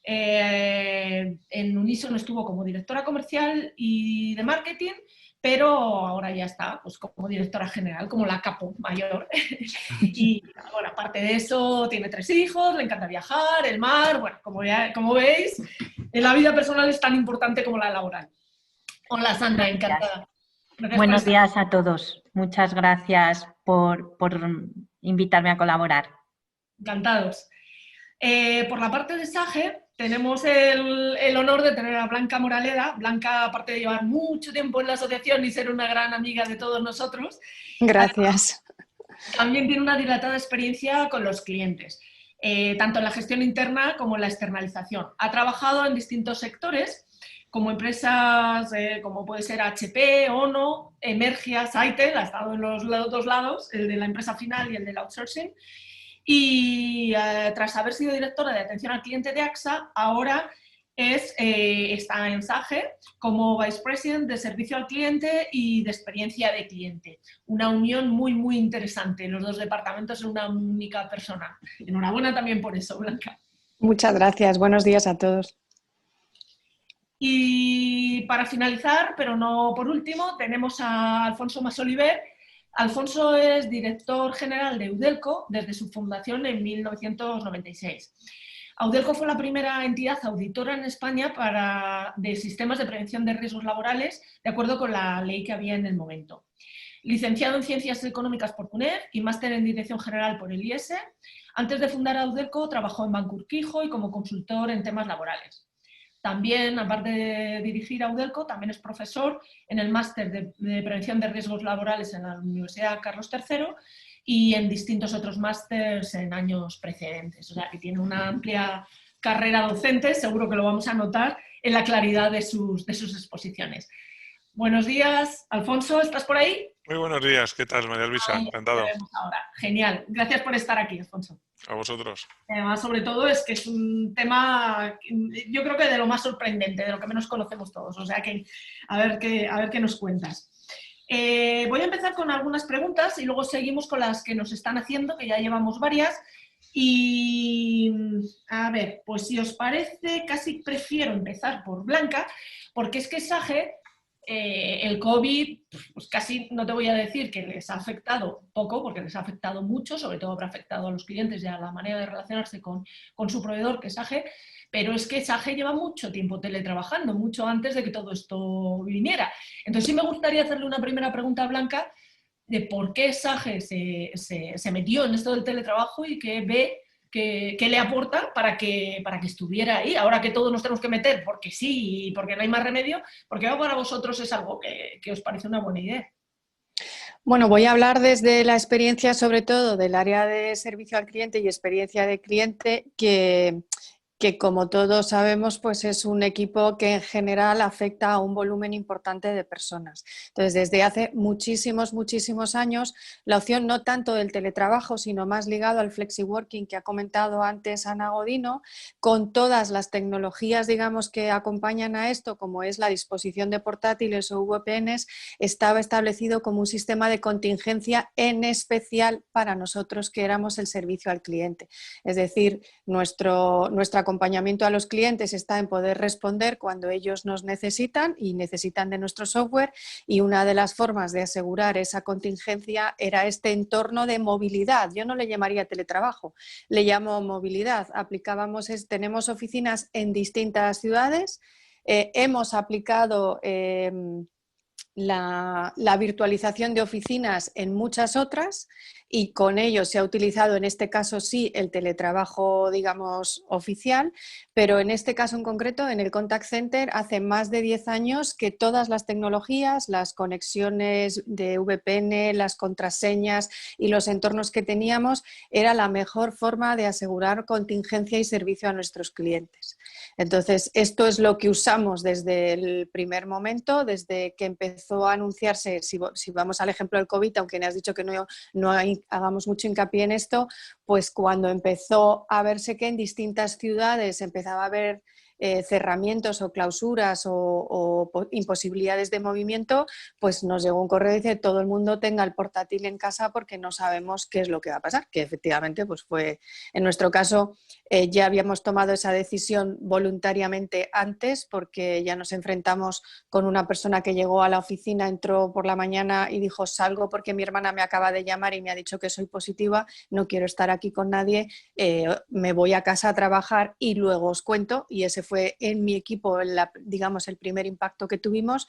En Unísono estuvo como directora comercial y de marketing, pero ahora ya está pues, como directora general, como la capo mayor. Y bueno, aparte de eso, tiene 3 hijos, le encanta viajar, el mar, bueno, como veis, la vida personal es tan importante como la laboral. Hola Sandra, encantada. Buenos días a todos. Muchas gracias por invitarme a colaborar. Encantados. Por la parte de SAGE, tenemos el honor de tener a Blanca Moraleda. Blanca, aparte de llevar mucho tiempo en la asociación y ser una gran amiga de todos nosotros, gracias. También tiene una dilatada experiencia con los clientes, tanto en la gestión interna como en la externalización. Ha trabajado en distintos sectores, como empresas como puede ser HP, ONO, Emergia, Saitel, ha estado en los dos lados, el de la empresa final y el del outsourcing. Y tras haber sido directora de atención al cliente de AXA, ahora está en SAGE como Vice President de servicio al cliente y de experiencia de cliente. Una unión muy, muy interesante, los dos departamentos en una única persona. Enhorabuena también por eso, Blanca. Muchas gracias, buenos días a todos. Y para finalizar, pero no por último, tenemos a Alfonso Masoliver. Alfonso es director general de Audelco desde su fundación en 1996. Audelco fue la primera entidad auditora en España de sistemas de prevención de riesgos laborales, de acuerdo con la ley que había en el momento. Licenciado en Ciencias Económicas por CUNEF y máster en Dirección General por el IES, antes de fundar Audelco trabajó en Banco Urquijo y como consultor en temas laborales. También, aparte de dirigir Audelco, también es profesor en el máster de Prevención de Riesgos Laborales en la Universidad Carlos III y en distintos otros másters en años precedentes. O sea, que tiene una amplia carrera docente, seguro que lo vamos a notar en la claridad de sus exposiciones. Buenos días, Alfonso, ¿estás por ahí? Muy buenos días, ¿qué tal, María Luisa? Encantado. Ahora. Genial, gracias por estar aquí, Alfonso. A vosotros. Además, sobre todo, es que es un tema, yo creo que de lo más sorprendente, de lo que menos conocemos todos. O sea que a ver qué nos cuentas. Voy a empezar con algunas preguntas y luego seguimos con las que nos están haciendo, que ya llevamos varias. Y a ver, pues si os parece, casi prefiero empezar por Blanca, porque es que SAGE, el COVID, pues casi no te voy a decir que les ha afectado poco, porque les ha afectado mucho, sobre todo habrá afectado a los clientes y a la manera de relacionarse con su proveedor, que es SAGE, pero es que SAGE lleva mucho tiempo teletrabajando, mucho antes de que todo esto viniera. Entonces sí me gustaría hacerle una primera pregunta a Blanca de por qué SAGE se metió en esto del teletrabajo y qué ve, qué le aporta para que estuviera ahí, ahora que todos nos tenemos que meter, porque sí y porque no hay más remedio, porque para vosotros es algo que os parece una buena idea. Bueno, voy a hablar desde la experiencia, sobre todo del área de servicio al cliente y experiencia de cliente, que como todos sabemos, pues es un equipo que en general afecta a un volumen importante de personas. Entonces, desde hace muchísimos años, la opción no tanto del teletrabajo, sino más ligado al flexiworking que ha comentado antes Ana Godino, con todas las tecnologías, digamos, que acompañan a esto, como es la disposición de portátiles o VPNs, estaba establecido como un sistema de contingencia en especial para nosotros, que éramos el servicio al cliente. Es decir, nuestra acompañamiento a los clientes está en poder responder cuando ellos nos necesitan y necesitan de nuestro software, y una de las formas de asegurar esa contingencia era este entorno de movilidad. Yo no le llamaría teletrabajo, le llamo movilidad. Tenemos oficinas en distintas ciudades, hemos aplicado la virtualización de oficinas en muchas otras, y con ello se ha utilizado, en este caso sí, el teletrabajo, digamos, oficial, pero en este caso en concreto, en el Contact Center, hace más de 10 años que todas las tecnologías, las conexiones de VPN, las contraseñas y los entornos que teníamos, era la mejor forma de asegurar contingencia y servicio a nuestros clientes. Entonces, esto es lo que usamos desde el primer momento, desde que empezó a anunciarse, si vamos al ejemplo del COVID, aunque me has dicho que no hagamos mucho hincapié en esto, pues cuando empezó a verse que en distintas ciudades empezaba a haber cerramientos o clausuras o imposibilidades de movimiento, pues nos llegó un correo y dice todo el mundo tenga el portátil en casa porque no sabemos qué es lo que va a pasar, que efectivamente pues fue, en nuestro caso ya habíamos tomado esa decisión voluntariamente antes, porque ya nos enfrentamos con una persona que llegó a la oficina, entró por la mañana y dijo salgo porque mi hermana me acaba de llamar y me ha dicho que soy positiva, no quiero estar aquí con nadie, me voy a casa a trabajar y luego os cuento. Y ese fue en mi equipo, digamos, el primer impacto que tuvimos.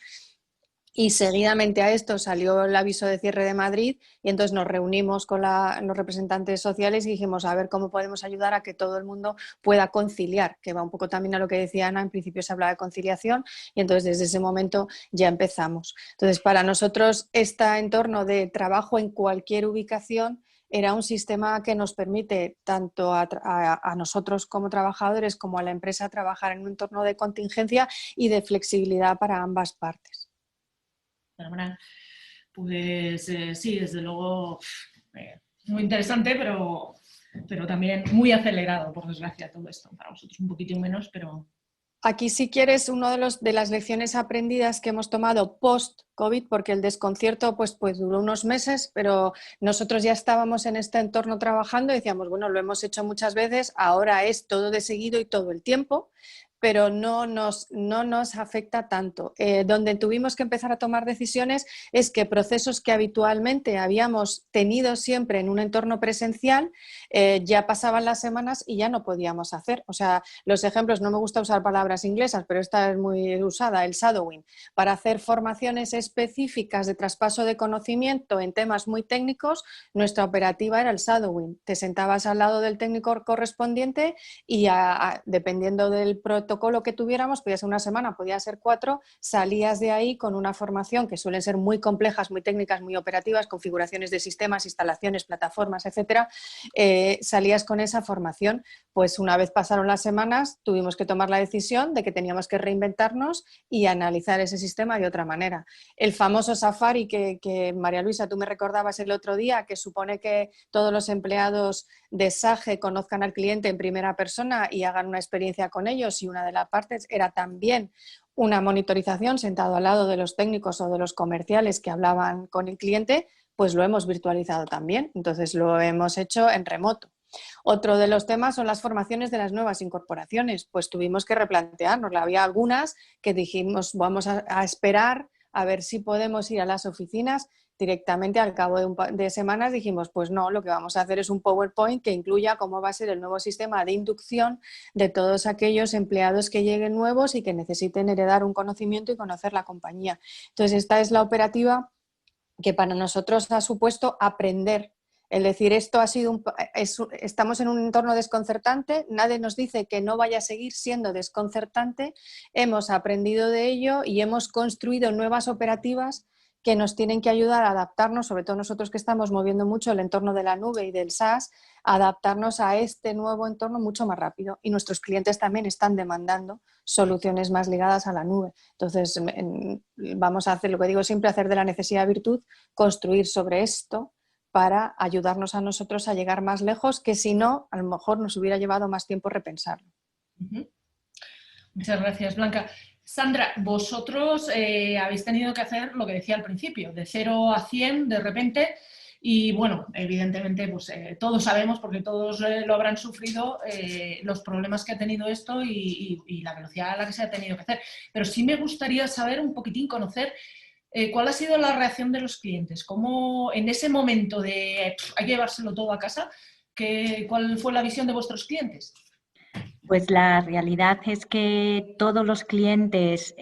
Y seguidamente a esto salió el aviso de cierre de Madrid y entonces nos reunimos con los representantes sociales y dijimos a ver cómo podemos ayudar a que todo el mundo pueda conciliar, que va un poco también a lo que decía Ana, en principio se hablaba de conciliación y entonces desde ese momento ya empezamos. Entonces para nosotros este entorno de trabajo en cualquier ubicación era un sistema que nos permite tanto a nosotros como trabajadores como a la empresa trabajar en un entorno de contingencia y de flexibilidad para ambas partes. Fenomenal. Pues sí, desde luego muy interesante, pero también muy acelerado, por desgracia, todo esto. Para vosotros un poquitín menos, pero... Aquí, si quieres, una de las lecciones aprendidas que hemos tomado post-COVID, porque el desconcierto pues duró unos meses, pero nosotros ya estábamos en este entorno trabajando y decíamos, bueno, lo hemos hecho muchas veces, ahora es todo de seguido y todo el tiempo, pero no nos afecta tanto. Donde tuvimos que empezar a tomar decisiones es que procesos que habitualmente habíamos tenido siempre en un entorno presencial, ya pasaban las semanas y ya no podíamos hacer. O sea, los ejemplos, no me gusta usar palabras inglesas, pero esta es muy usada, el shadowing, para hacer formaciones específicas de traspaso de conocimiento en temas muy técnicos, nuestra operativa era el shadowing. Te sentabas al lado del técnico correspondiente y dependiendo del protocolo que tuviéramos, podía ser una semana, podía ser 4, salías de ahí con una formación que suelen ser muy complejas, muy técnicas, muy operativas, configuraciones de sistemas, instalaciones, plataformas, etcétera. Salías con esa formación. Pues una vez pasaron las semanas, tuvimos que tomar la decisión de que teníamos que reinventarnos y analizar ese sistema de otra manera. El famoso Safari que María Luisa, tú me recordabas el otro día, que supone que todos los empleados de SAGE conozcan al cliente en primera persona y hagan una experiencia con ellos, y una de las partes era también una monitorización sentado al lado de los técnicos o de los comerciales que hablaban con el cliente, pues lo hemos virtualizado también, entonces lo hemos hecho en remoto. Otro de los temas son las formaciones de las nuevas incorporaciones, pues tuvimos que replantearnos, había algunas que dijimos vamos a esperar a ver si podemos ir a las oficinas. Directamente al cabo de semanas dijimos, pues no, lo que vamos a hacer es un PowerPoint que incluya cómo va a ser el nuevo sistema de inducción de todos aquellos empleados que lleguen nuevos y que necesiten heredar un conocimiento y conocer la compañía. Entonces, esta es la operativa que para nosotros ha supuesto aprender. Es decir, esto ha sido estamos en un entorno desconcertante, nadie nos dice que no vaya a seguir siendo desconcertante, hemos aprendido de ello y hemos construido nuevas operativas que nos tienen que ayudar a adaptarnos, sobre todo nosotros que estamos moviendo mucho el entorno de la nube y del SaaS, a adaptarnos a este nuevo entorno mucho más rápido. Y nuestros clientes también están demandando soluciones más ligadas a la nube. Entonces, vamos a hacer lo que digo siempre, hacer de la necesidad virtud, construir sobre esto para ayudarnos a nosotros a llegar más lejos, que si no, a lo mejor nos hubiera llevado más tiempo repensarlo. Muchas gracias, Blanca. Sandra, vosotros habéis tenido que hacer lo que decía al principio, de 0 a 100 de repente, y bueno, evidentemente pues, todos sabemos, porque todos lo habrán sufrido, los problemas que ha tenido esto y la velocidad a la que se ha tenido que hacer. Pero sí me gustaría saber un poquitín, conocer cuál ha sido la reacción de los clientes, cómo en ese momento de hay que llevárselo todo a casa, ¿cuál fue la visión de vuestros clientes? Pues la realidad es que todos los clientes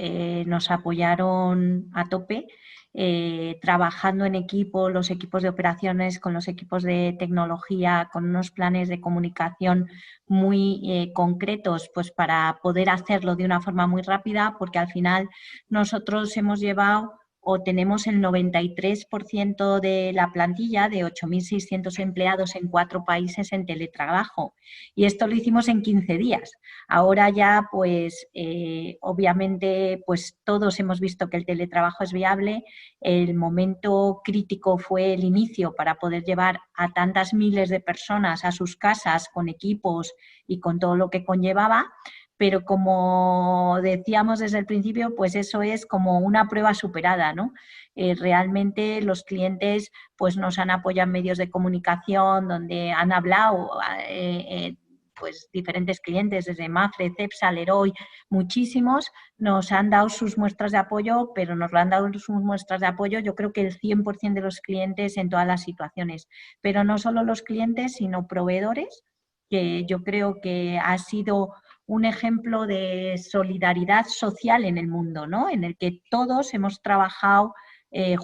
nos apoyaron a tope, trabajando en equipo, los equipos de operaciones con los equipos de tecnología, con unos planes de comunicación muy concretos, pues para poder hacerlo de una forma muy rápida, porque al final nosotros hemos llevado o tenemos el 93% de la plantilla de 8.600 empleados en 4 países en teletrabajo. Y esto lo hicimos en 15 días. Ahora ya, pues, obviamente, pues todos hemos visto que el teletrabajo es viable. El momento crítico fue el inicio para poder llevar a tantas miles de personas a sus casas con equipos y con todo lo que conllevaba. Pero como decíamos desde el principio, pues eso es como una prueba superada, ¿no? Realmente los clientes pues nos han apoyado en medios de comunicación donde han hablado pues diferentes clientes, desde Mafre, Cepsa, Leroy, muchísimos, nos han dado sus muestras de apoyo, pero nos lo han dado sus muestras de apoyo yo creo que el 100% de los clientes en todas las situaciones. Pero no solo los clientes, sino proveedores, que yo creo que ha sido un ejemplo de solidaridad social en el mundo, ¿no? En el que todos hemos trabajado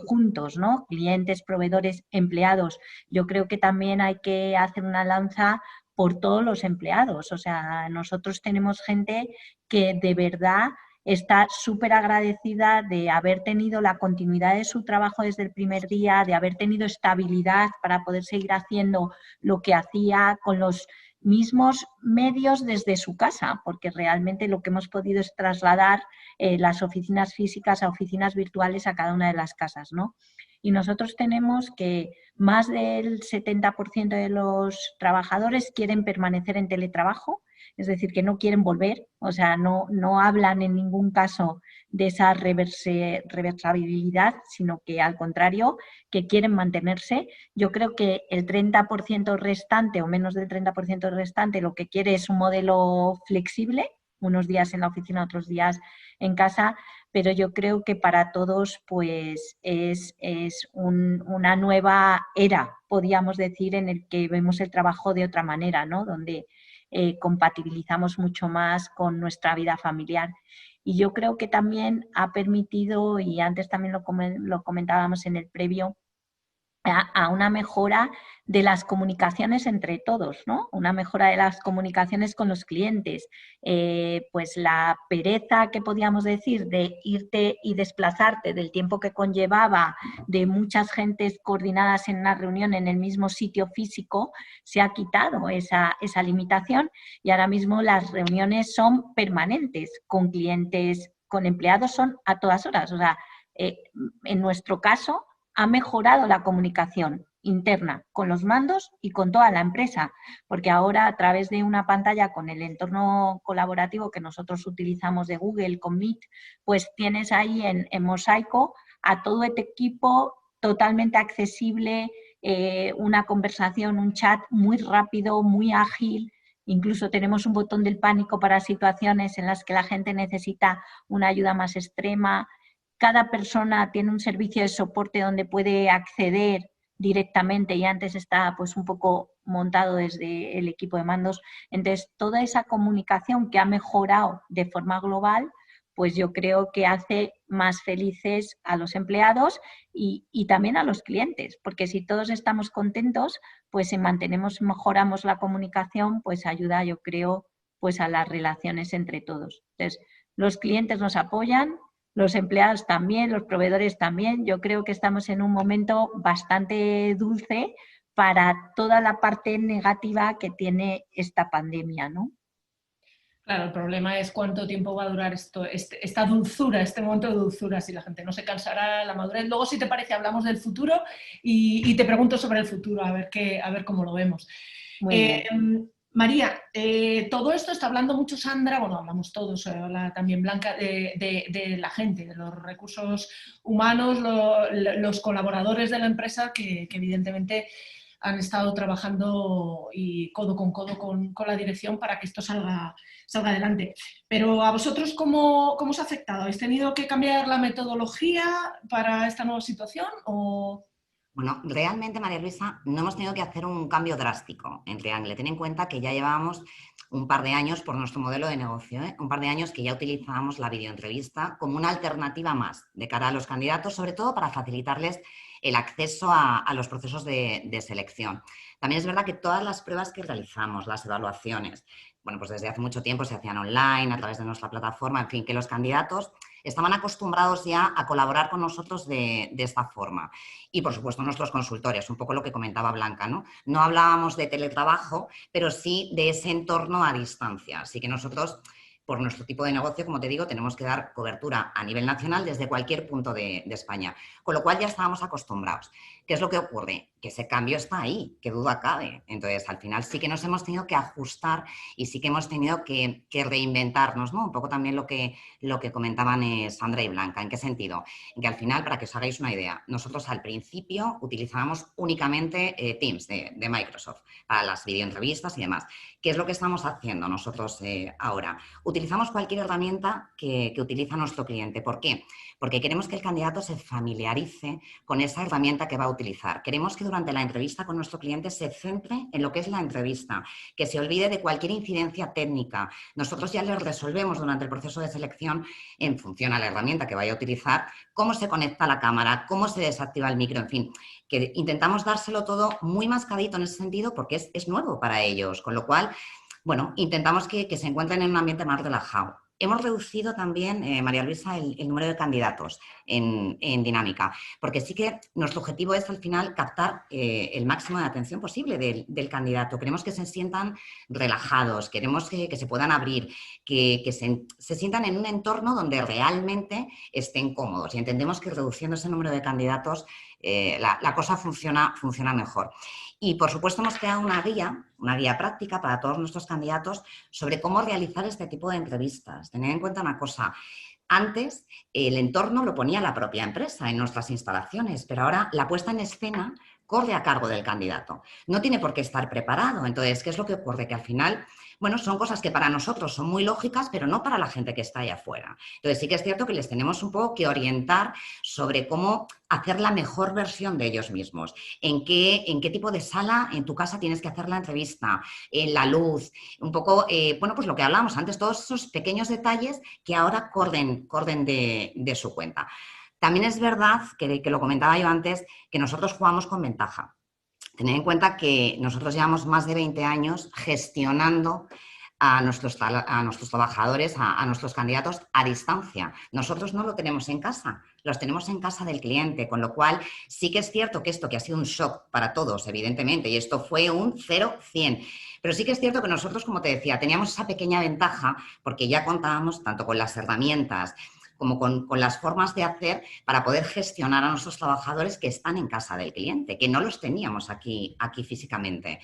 juntos, ¿no? Clientes, proveedores, empleados. Yo creo que también hay que hacer una lanza por todos los empleados. O sea, nosotros tenemos gente que de verdad está súper agradecida de haber tenido la continuidad de su trabajo desde el primer día, de haber tenido estabilidad para poder seguir haciendo lo que hacía con los mismos medios desde su casa, porque realmente lo que hemos podido es trasladar las oficinas físicas a oficinas virtuales a cada una de las casas, ¿no? Y nosotros tenemos que más del 70% de los trabajadores quieren permanecer en teletrabajo, es decir, que no quieren volver, o sea, no hablan en ningún caso de esa reversibilidad, sino que al contrario, que quieren mantenerse. Yo creo que el 30% restante o menos del 30% restante lo que quiere es un modelo flexible, unos días en la oficina, otros días en casa, pero yo creo que para todos pues es una nueva era, podríamos decir, en el que vemos el trabajo de otra manera, ¿no? Donde compatibilizamos mucho más con nuestra vida familiar. Y yo creo que también ha permitido, y antes también lo comentábamos en el previo, a una mejora de las comunicaciones entre todos, ¿no? Una mejora de las comunicaciones con los clientes. Pues la pereza que podíamos decir de irte y desplazarte, del tiempo que conllevaba, de muchas gentes coordinadas en una reunión en el mismo sitio físico, se ha quitado esa limitación y ahora mismo las reuniones son permanentes con clientes, con empleados, son a todas horas. O sea, en nuestro caso, ha mejorado la comunicación interna con los mandos y con toda la empresa, porque ahora a través de una pantalla con el entorno colaborativo que nosotros utilizamos de Google con Meet, pues tienes ahí en mosaico a todo este equipo totalmente accesible, una conversación, un chat muy rápido, muy ágil. Incluso tenemos un botón del pánico para situaciones en las que la gente necesita una ayuda más extrema. Cada persona tiene un servicio de soporte donde puede acceder directamente y antes está pues un poco montado desde el equipo de mandos. Entonces, toda esa comunicación que ha mejorado de forma global, pues yo creo que hace más felices a los empleados y también a los clientes, porque si todos estamos contentos, pues si mantenemos, mejoramos la comunicación, pues ayuda, yo creo, pues a las relaciones entre todos. Entonces, los clientes nos apoyan, los empleados también, los proveedores también. Yo creo que estamos en un momento bastante dulce para toda la parte negativa que tiene esta pandemia, ¿no? Claro, el problema es cuánto tiempo va a durar esta dulzura, este momento de dulzura, si la gente no se cansará, la madurez. Luego, si te parece, hablamos del futuro y te pregunto sobre el futuro, a ver cómo lo vemos. Muy bien. María, todo esto está hablando mucho Sandra, bueno, hablamos todos, habla también Blanca, de la gente, de los recursos humanos, los colaboradores de la empresa que evidentemente han estado trabajando y codo con la dirección para que esto salga adelante. Pero a vosotros, ¿cómo os ha afectado? ¿Habéis tenido que cambiar la metodología para esta nueva situación? Bueno, realmente, María Luisa, no hemos tenido que hacer un cambio drástico en Triangle. Ten en cuenta que ya llevábamos un par de años por nuestro modelo de negocio, un par de años que ya utilizábamos la videoentrevista como una alternativa más de cara a los candidatos, sobre todo para facilitarles el acceso a los procesos de selección. También es verdad que todas las pruebas que realizamos, las evaluaciones, bueno, pues desde hace mucho tiempo se hacían online, a través de nuestra plataforma, en fin, que los candidatos estaban acostumbrados ya a colaborar con nosotros de esta forma. Y, por supuesto, nuestros consultores, un poco lo que comentaba Blanca, ¿no? No hablábamos de teletrabajo, pero sí de ese entorno a distancia. Así que nosotros, por nuestro tipo de negocio, como te digo, tenemos que dar cobertura a nivel nacional desde cualquier punto de España. Con lo cual ya estábamos acostumbrados. ¿Qué es lo que ocurre? Que ese cambio está ahí, qué duda cabe. Entonces, al final sí que nos hemos tenido que ajustar y sí que hemos tenido que reinventarnos, ¿no? Un poco también lo que comentaban Sandra y Blanca. ¿En qué sentido? En que al final, para que os hagáis una idea, nosotros al principio utilizábamos únicamente Teams de Microsoft para las videoentrevistas y demás. ¿Qué es lo que estamos haciendo nosotros ahora? Utilizamos cualquier herramienta que utiliza nuestro cliente. ¿Por qué? Porque queremos que el candidato se familiarice con esa herramienta que va a utilizar. Queremos que durante la entrevista con nuestro cliente se centre en lo que es la entrevista, que se olvide de cualquier incidencia técnica. Nosotros ya le resolvemos durante el proceso de selección, en función a la herramienta que vaya a utilizar, cómo se conecta la cámara, cómo se desactiva el micro, en fin, que intentamos dárselo todo muy mascadito en ese sentido porque es nuevo para ellos, con lo cual, bueno, intentamos que se encuentren en un ambiente más relajado. Hemos reducido también, María Luisa, el número de candidatos en dinámica, porque sí que nuestro objetivo es al final captar el máximo de atención posible del candidato. Queremos que se sientan relajados, queremos que se puedan abrir, que se sientan en un entorno donde realmente estén cómodos y entendemos que reduciendo ese número de candidatos la cosa funciona mejor. Y, por supuesto, hemos creado una guía práctica para todos nuestros candidatos sobre cómo realizar este tipo de entrevistas. Tened en cuenta una cosa, antes el entorno lo ponía la propia empresa en nuestras instalaciones, pero ahora la puesta en escena corre a cargo del candidato. No tiene por qué estar preparado. Entonces, ¿qué es lo que ocurre? Que al final, bueno, son cosas que para nosotros son muy lógicas, pero no para la gente que está allá afuera. Entonces, sí que es cierto que les tenemos un poco que orientar sobre cómo hacer la mejor versión de ellos mismos. En qué tipo de sala en tu casa tienes que hacer la entrevista, en la luz, un poco, bueno, pues lo que hablábamos antes, todos esos pequeños detalles que ahora corren de su cuenta. También es verdad, que lo comentaba yo antes, que nosotros jugamos con ventaja. Tened en cuenta que nosotros llevamos más de 20 años gestionando a nuestros trabajadores, a nuestros candidatos a distancia. Nosotros no lo tenemos en casa, los tenemos en casa del cliente, con lo cual sí que es cierto que esto que ha sido un shock para todos, evidentemente, y esto fue un 0-100. Pero sí que es cierto que nosotros, como te decía, teníamos esa pequeña ventaja porque ya contábamos tanto con las herramientas como con las formas de hacer para poder gestionar a nuestros trabajadores que están en casa del cliente, que no los teníamos aquí físicamente.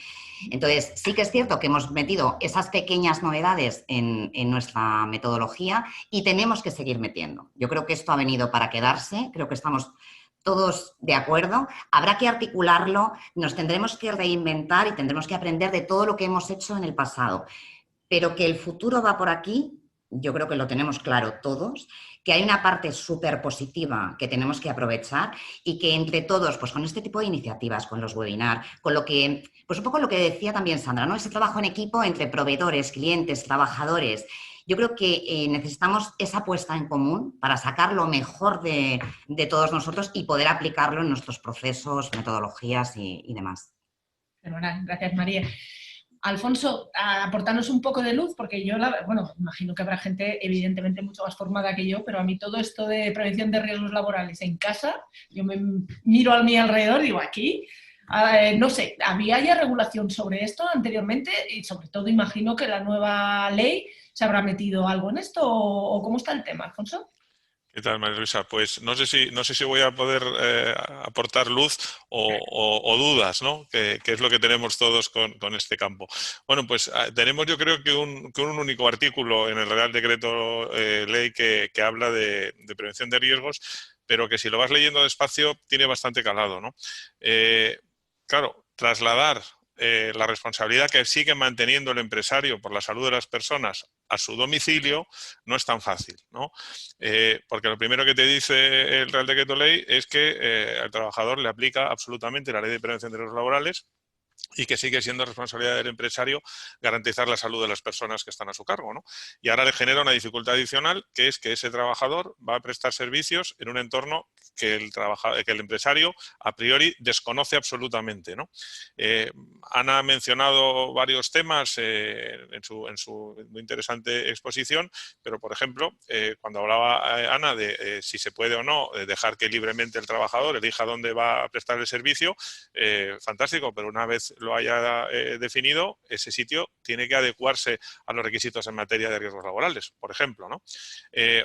Entonces, sí que es cierto que hemos metido esas pequeñas novedades en nuestra metodología y tenemos que seguir metiendo. Yo creo que esto ha venido para quedarse, creo que estamos todos de acuerdo, habrá que articularlo, nos tendremos que reinventar y tendremos que aprender de todo lo que hemos hecho en el pasado. Pero que el futuro va por aquí, yo creo que lo tenemos claro todos, que hay una parte súper positiva que tenemos que aprovechar y que entre todos, pues con este tipo de iniciativas, con los webinars, con lo que, pues un poco lo que decía también Sandra, ¿no? Ese trabajo en equipo entre proveedores, clientes, trabajadores. Yo creo que necesitamos esa puesta en común para sacar lo mejor de todos nosotros y poder aplicarlo en nuestros procesos, metodologías y demás. Fenomenal, gracias María. Alfonso, aportarnos un poco de luz, porque yo, bueno, imagino que habrá gente evidentemente mucho más formada que yo, pero a mí todo esto de prevención de riesgos laborales en casa, yo me miro a mi alrededor y digo, aquí, no sé, ¿había ya regulación sobre esto anteriormente? Y sobre todo imagino que la nueva ley se habrá metido algo en esto, ¿o cómo está el tema, Alfonso? ¿Qué tal, María Luisa? Pues no sé si voy a poder aportar luz o dudas, ¿no? Que es lo que tenemos todos con este campo. Bueno, pues tenemos yo creo que un único artículo en el Real Decreto Ley que habla de prevención de riesgos, pero que si lo vas leyendo despacio tiene bastante calado, ¿no? Claro, trasladar la responsabilidad que sigue manteniendo el empresario por la salud de las personas a su domicilio no es tan fácil, ¿no? Porque lo primero que te dice el Real Decreto Ley es que al trabajador le aplica absolutamente la Ley de Prevención de Riesgos Laborales y que sigue siendo responsabilidad del empresario garantizar la salud de las personas que están a su cargo, ¿no? Y ahora le genera una dificultad adicional, que es que ese trabajador va a prestar servicios en un entorno que el empresario a priori desconoce absolutamente, ¿no? Ana ha mencionado varios temas en su muy interesante exposición, pero por ejemplo, cuando hablaba Ana de si se puede o no dejar que libremente el trabajador elija dónde va a prestar el servicio, fantástico, pero una vez lo haya definido, ese sitio tiene que adecuarse a los requisitos en materia de riesgos laborales, por ejemplo, ¿no?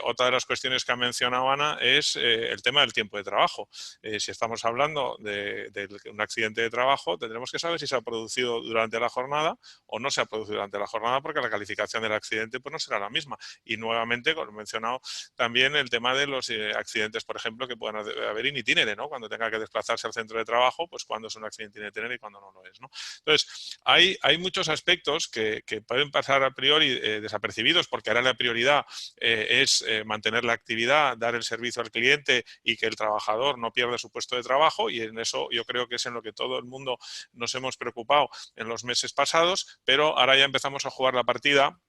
Otra de las cuestiones que ha mencionado Ana es el tema del tiempo de trabajo. Si estamos hablando de un accidente de trabajo, tendremos que saber si se ha producido durante la jornada o no se ha producido durante la jornada, porque la calificación del accidente pues, no será la misma. Y nuevamente, como he mencionado, también el tema de los accidentes, por ejemplo, que puedan haber in itinere, ¿no? Cuando tenga que desplazarse al centro de trabajo, pues cuándo es un accidente in itinere y cuándo no lo es, ¿no? Entonces, hay muchos aspectos que pueden pasar a priori desapercibidos, porque ahora la prioridad es mantener la actividad, dar el servicio al cliente y que el trabajador no pierda su puesto de trabajo, y en eso yo creo que es en lo que todo el mundo nos hemos preocupado en los meses pasados, pero ahora ya empezamos a jugar la partida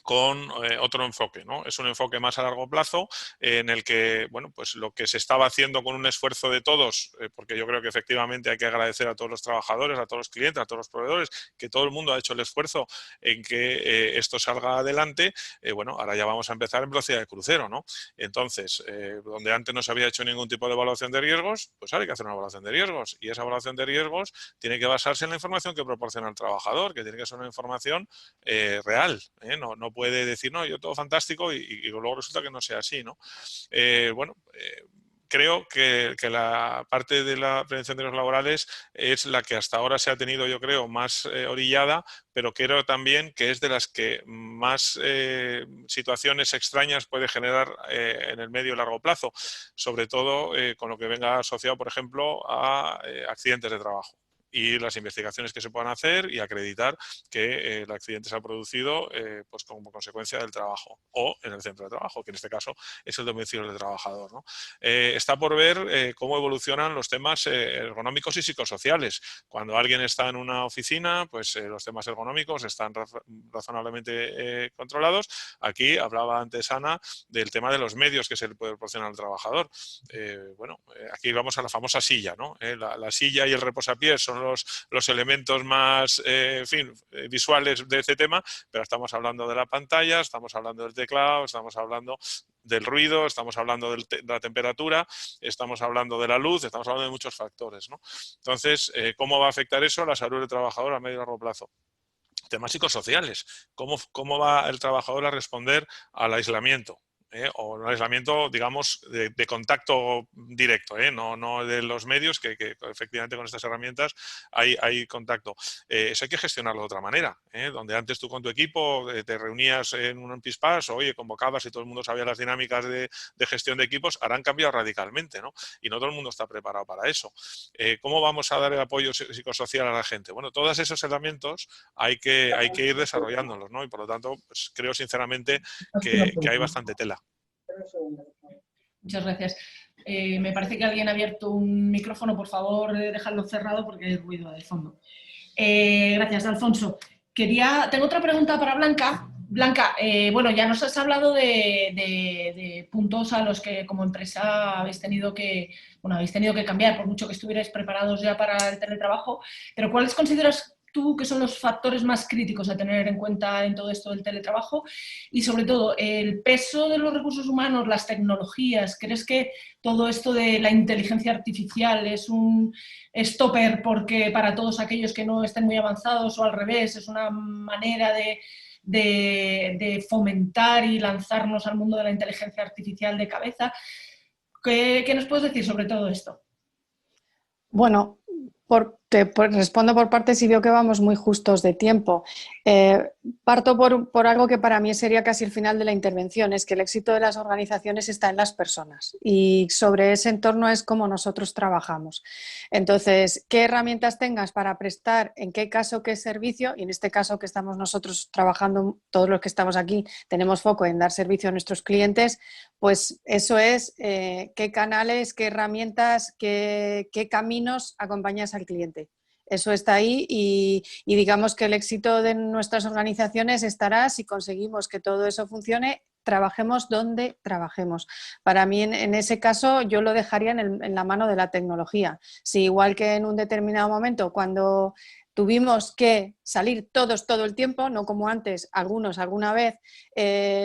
con otro enfoque, ¿no? Es un enfoque más a largo plazo en el que, bueno, pues lo que se estaba haciendo con un esfuerzo de todos, porque yo creo que efectivamente hay que agradecer a todos los trabajadores, a todos los clientes, a todos los proveedores, que todo el mundo ha hecho el esfuerzo en que esto salga adelante. Bueno, ahora ya vamos a empezar en velocidad de crucero, ¿no? Entonces, donde antes no se había hecho ningún tipo de evaluación de riesgos, pues ahora hay que hacer una evaluación de riesgos, y esa evaluación de riesgos tiene que basarse en la información que proporciona el trabajador, que tiene que ser una información real, no puede decir, no, yo todo fantástico y luego resulta que no sea así, ¿no? Creo que la parte de la prevención de los laborales es la que hasta ahora se ha tenido, yo creo, más orillada, pero creo también que es de las que más situaciones extrañas puede generar en el medio y largo plazo, sobre todo con lo que venga asociado, por ejemplo, a accidentes de trabajo. Y las investigaciones que se puedan hacer y acreditar que el accidente se ha producido pues como consecuencia del trabajo o en el centro de trabajo, que en este caso es el domicilio del trabajador, ¿no? Está por ver cómo evolucionan los temas ergonómicos y psicosociales. Cuando alguien está en una oficina, pues los temas ergonómicos están razonablemente controlados. Aquí hablaba antes Ana del tema de los medios que se le puede proporcionar al trabajador. Aquí vamos a la famosa silla, ¿no? La silla y el reposapiés son los elementos más visuales de este tema, pero estamos hablando de la pantalla, estamos hablando del teclado, estamos hablando del ruido, estamos hablando de la temperatura, estamos hablando de la luz, estamos hablando de muchos factores, ¿no? Entonces, ¿cómo va a afectar eso a la salud del trabajador a medio y largo plazo? Temas psicosociales. ¿Cómo va el trabajador a responder al aislamiento? O un aislamiento, digamos, de contacto directo, no de los medios, que efectivamente con estas herramientas hay contacto. Eso hay que gestionarlo de otra manera, donde antes tú con tu equipo te reunías en un pispás, oye, convocabas y todo el mundo sabía las dinámicas de gestión de equipos, ahora han cambiado radicalmente, ¿no? Y no todo el mundo está preparado para eso. ¿Cómo vamos a dar el apoyo psicosocial a la gente? Bueno, todos esos elementos hay que ir desarrollándolos, ¿no? Y por lo tanto, pues, creo sinceramente que hay bastante tela. Muchas gracias. Me parece que alguien ha abierto un micrófono, por favor, dejadlo cerrado porque hay ruido de fondo. Gracias, Alfonso. Tengo otra pregunta para Blanca. Blanca, ya nos has hablado de puntos a los que como empresa habéis tenido que cambiar, por mucho que estuvierais preparados ya para el teletrabajo, pero ¿cuáles consideras tú que son los factores más críticos a tener en cuenta en todo esto del teletrabajo? Y sobre todo, el peso de los recursos humanos, las tecnologías, ¿crees que todo esto de la inteligencia artificial es un stopper porque para todos aquellos que no estén muy avanzados, o al revés, es una manera de fomentar y lanzarnos al mundo de la inteligencia artificial de cabeza? ¿Qué nos puedes decir sobre todo esto? Bueno, por respondo por partes y veo que vamos muy justos de tiempo. Parto por algo que para mí sería casi el final de la intervención, es que el éxito de las organizaciones está en las personas y sobre ese entorno es como nosotros trabajamos. Entonces, ¿qué herramientas tengas para prestar, en qué caso, qué servicio? Y en este caso que estamos nosotros trabajando, todos los que estamos aquí, tenemos foco en dar servicio a nuestros clientes, pues eso es qué canales, qué herramientas, qué caminos acompañas al cliente. Eso está ahí y digamos que el éxito de nuestras organizaciones estará si conseguimos que todo eso funcione, trabajemos donde trabajemos. Para mí, en ese caso, yo lo dejaría en la mano de la tecnología. Si igual que en un determinado momento, cuando tuvimos que salir todos todo el tiempo, no como antes, algunos alguna vez,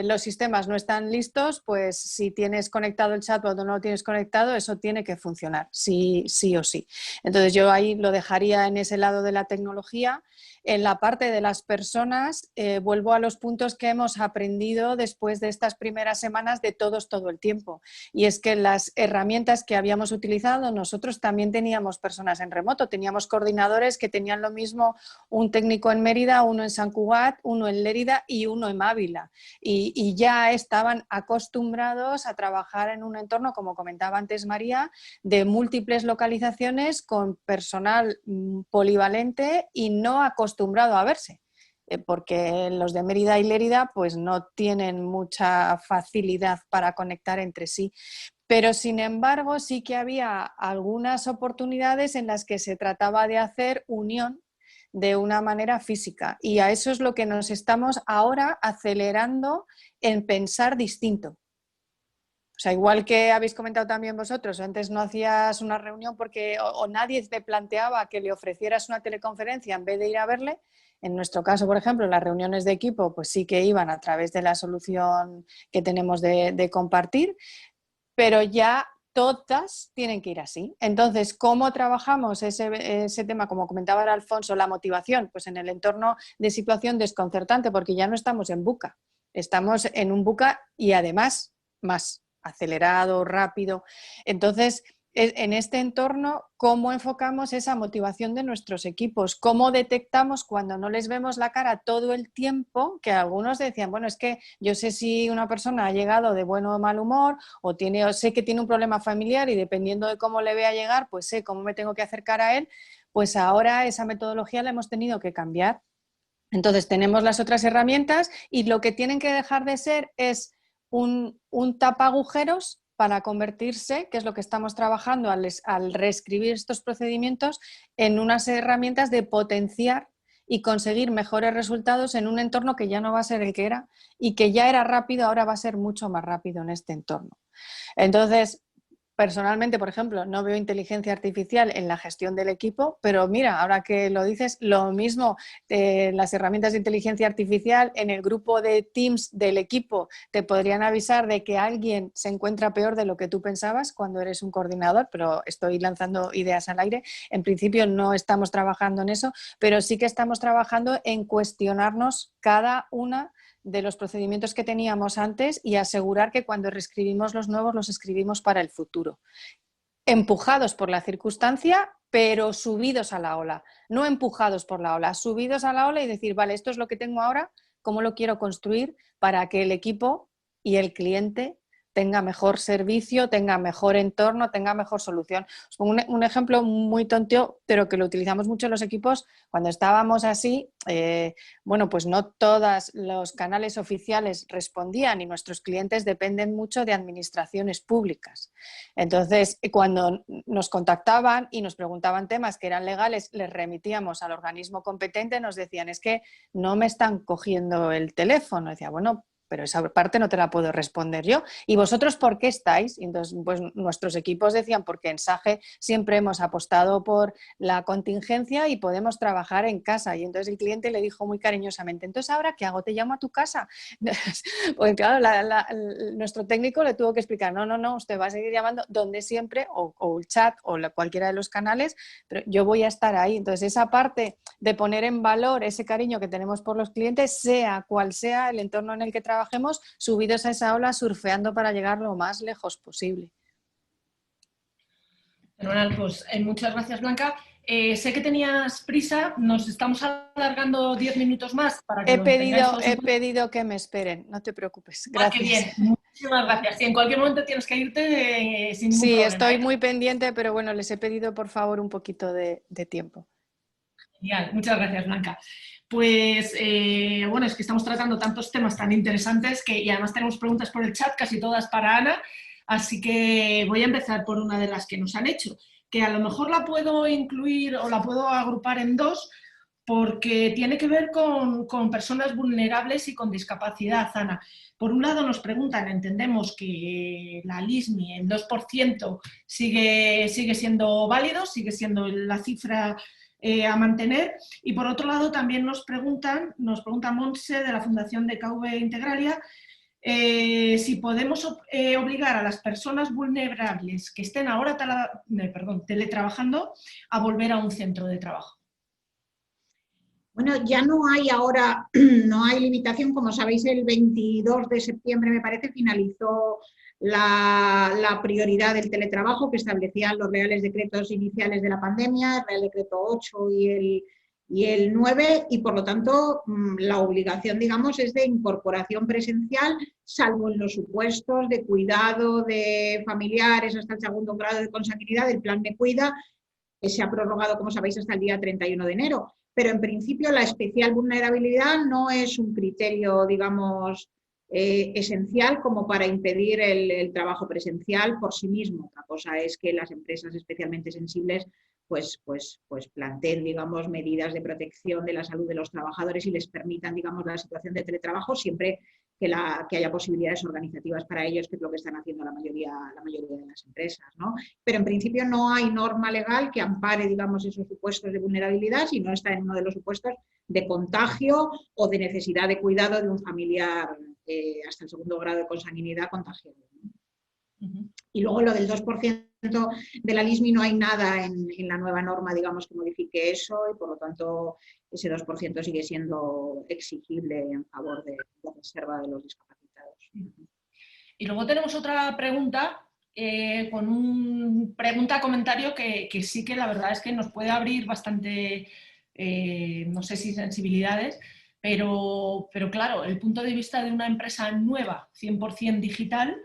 los sistemas no están listos, pues si tienes conectado el chatbot o no lo tienes conectado, eso tiene que funcionar, sí o sí. Entonces yo ahí lo dejaría en ese lado de la tecnología. En la parte de las personas, vuelvo a los puntos que hemos aprendido después de estas primeras semanas de todos todo el tiempo. Y es que las herramientas que habíamos utilizado, nosotros también teníamos personas en remoto, teníamos coordinadores que tenían lo mismo, un técnico en Mérida, uno en Sant Cugat, uno en Lérida y uno en Ávila. Y ya estaban acostumbrados a trabajar en un entorno, como comentaba antes María, de múltiples localizaciones con personal polivalente y no acostumbrado a verse, porque los de Mérida y Lérida pues no tienen mucha facilidad para conectar entre sí. Pero, sin embargo, sí que había algunas oportunidades en las que se trataba de hacer unión de una manera física. Y a eso es lo que nos estamos ahora acelerando en pensar distinto. O sea, igual que habéis comentado también vosotros, antes no hacías una reunión porque o nadie te planteaba que le ofrecieras una teleconferencia en vez de ir a verle. En nuestro caso, por ejemplo, las reuniones de equipo pues sí que iban a través de la solución que tenemos de compartir, pero ya todas tienen que ir así. Entonces, ¿cómo trabajamos ese tema? Como comentaba ahora Alfonso, la motivación, pues en el entorno de situación desconcertante, porque ya no estamos en buca, estamos en un buca y además más acelerado, rápido. Entonces, en este entorno, ¿cómo enfocamos esa motivación de nuestros equipos? ¿Cómo detectamos cuando no les vemos la cara todo el tiempo? Que algunos decían, bueno, es que yo sé si una persona ha llegado de buen o mal humor o sé que tiene un problema familiar y dependiendo de cómo le vea llegar, pues sé cómo me tengo que acercar a él. Pues ahora esa metodología la hemos tenido que cambiar. Entonces tenemos las otras herramientas y lo que tienen que dejar de ser es un tapa agujeros para convertirse, que es lo que estamos trabajando al reescribir estos procedimientos, en unas herramientas de potenciar y conseguir mejores resultados en un entorno que ya no va a ser el que era y que ya era rápido, ahora va a ser mucho más rápido en este entorno. Entonces, personalmente, por ejemplo, no veo inteligencia artificial en la gestión del equipo, pero mira, ahora que lo dices, lo mismo, las herramientas de inteligencia artificial en el grupo de Teams del equipo te podrían avisar de que alguien se encuentra peor de lo que tú pensabas cuando eres un coordinador, pero estoy lanzando ideas al aire. En principio no estamos trabajando en eso, pero sí que estamos trabajando en cuestionarnos cada una de los procedimientos que teníamos antes y asegurar que cuando reescribimos los nuevos los escribimos para el futuro. Empujados por la circunstancia, pero subidos a la ola. No empujados por la ola, subidos a la ola y decir, vale, esto es lo que tengo ahora, ¿cómo lo quiero construir para que el equipo y el cliente tenga mejor servicio, tenga mejor entorno, tenga mejor solución? Os pongo un ejemplo muy tonto, pero que lo utilizamos mucho en los equipos. Cuando estábamos así, bueno, pues no todos los canales oficiales respondían y nuestros clientes dependen mucho de administraciones públicas. Entonces, cuando nos contactaban y nos preguntaban temas que eran legales, les remitíamos al organismo competente, nos decían, es que no me están cogiendo el teléfono. Decía, bueno, pero esa parte no te la puedo responder yo. ¿Y vosotros por qué estáis? Y entonces, pues nuestros equipos decían, porque en SAGE siempre hemos apostado por la contingencia y podemos trabajar en casa. Y entonces el cliente le dijo muy cariñosamente, entonces, ¿ahora qué hago? ¿Te llamo a tu casa? Pues claro, nuestro técnico le tuvo que explicar, no, usted va a seguir llamando donde siempre, o el chat, o cualquiera de los canales, pero yo voy a estar ahí. Entonces, esa parte de poner en valor ese cariño que tenemos por los clientes, sea cual sea el entorno en el que trabajemos, subidos a esa ola, surfeando para llegar lo más lejos posible. Fenomenal, pues muchas gracias, Blanca. Sé que tenías prisa, nos estamos alargando 10 minutos más para que He pedido que me esperen, no te preocupes. Gracias. Qué bien, muchísimas gracias. Si en cualquier momento tienes que irte, sin ningún problema. Sí, estoy muy pendiente, pero bueno, les he pedido por favor un poquito de tiempo. Genial, muchas gracias, Blanca. Pues bueno, es que estamos tratando tantos temas tan interesantes y además tenemos preguntas por el chat, casi todas para Ana, así que voy a empezar por una de las que nos han hecho, que a lo mejor la puedo incluir o la puedo agrupar en dos, porque tiene que ver con personas vulnerables y con discapacidad, Ana. Por un lado nos preguntan, entendemos que la LISMI en 2% sigue siendo válido, sigue siendo la cifra a mantener, y por otro lado también nos pregunta Montse de la Fundación DKV Integralia si podemos obligar a las personas vulnerables que estén ahora teletrabajando a volver a un centro de trabajo. Bueno, ya no hay ahora, no hay limitación, como sabéis el 22 de septiembre me parece finalizó la prioridad del teletrabajo que establecían los reales decretos iniciales de la pandemia, el Real Decreto 8 y el 9, y por lo tanto la obligación, digamos, es de incorporación presencial, salvo en los supuestos de cuidado de familiares hasta el segundo grado de consanguinidad del Plan Me Cuida, que se ha prorrogado, como sabéis, hasta el día 31 de enero. Pero en principio la especial vulnerabilidad no es un criterio, digamos, esencial como para impedir el trabajo presencial por sí mismo. Otra cosa es que las empresas especialmente sensibles pues planteen, digamos, medidas de protección de la salud de los trabajadores y les permitan, digamos, la situación de teletrabajo siempre que haya posibilidades organizativas para ellos, que es lo que están haciendo la mayoría de las empresas, ¿no? Pero en principio no hay norma legal que ampare, digamos, esos supuestos de vulnerabilidad si no está en uno de los supuestos de contagio o de necesidad de cuidado de un familiar hasta el segundo grado de consanguinidad contagiado, ¿no? Y luego lo del 2% de la LISMI no hay nada en la nueva norma, digamos, que modifique eso y por lo tanto ese 2% sigue siendo exigible en favor de la reserva de los discapacitados. Y luego tenemos otra pregunta con un pregunta-comentario que sí que la verdad es que nos puede abrir bastante, no sé si sensibilidades, pero claro, el punto de vista de una empresa nueva, 100% digital,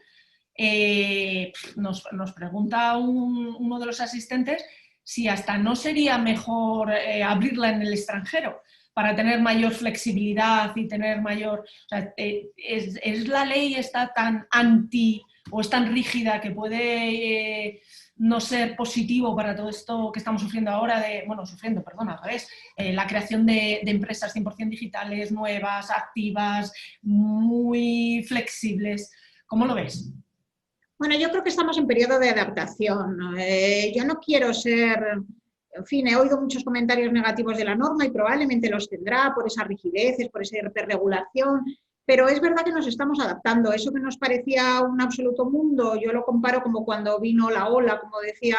nos pregunta uno de los asistentes si hasta no sería mejor abrirla en el extranjero para tener mayor flexibilidad y tener mayor... O sea, ¿es la ley está tan anti o es tan rígida que puede no ser positivo para todo esto que estamos sufriendo ahora al revés, la creación de empresas 100% digitales, nuevas, activas, muy flexibles? ¿Cómo lo ves? Bueno, yo creo que estamos en periodo de adaptación. Yo no quiero ser... En fin, he oído muchos comentarios negativos de la norma y probablemente los tendrá por esa rigidez, por esa hiperregulación, pero es verdad que nos estamos adaptando. Eso que nos parecía un absoluto mundo, yo lo comparo como cuando vino la ola, como decía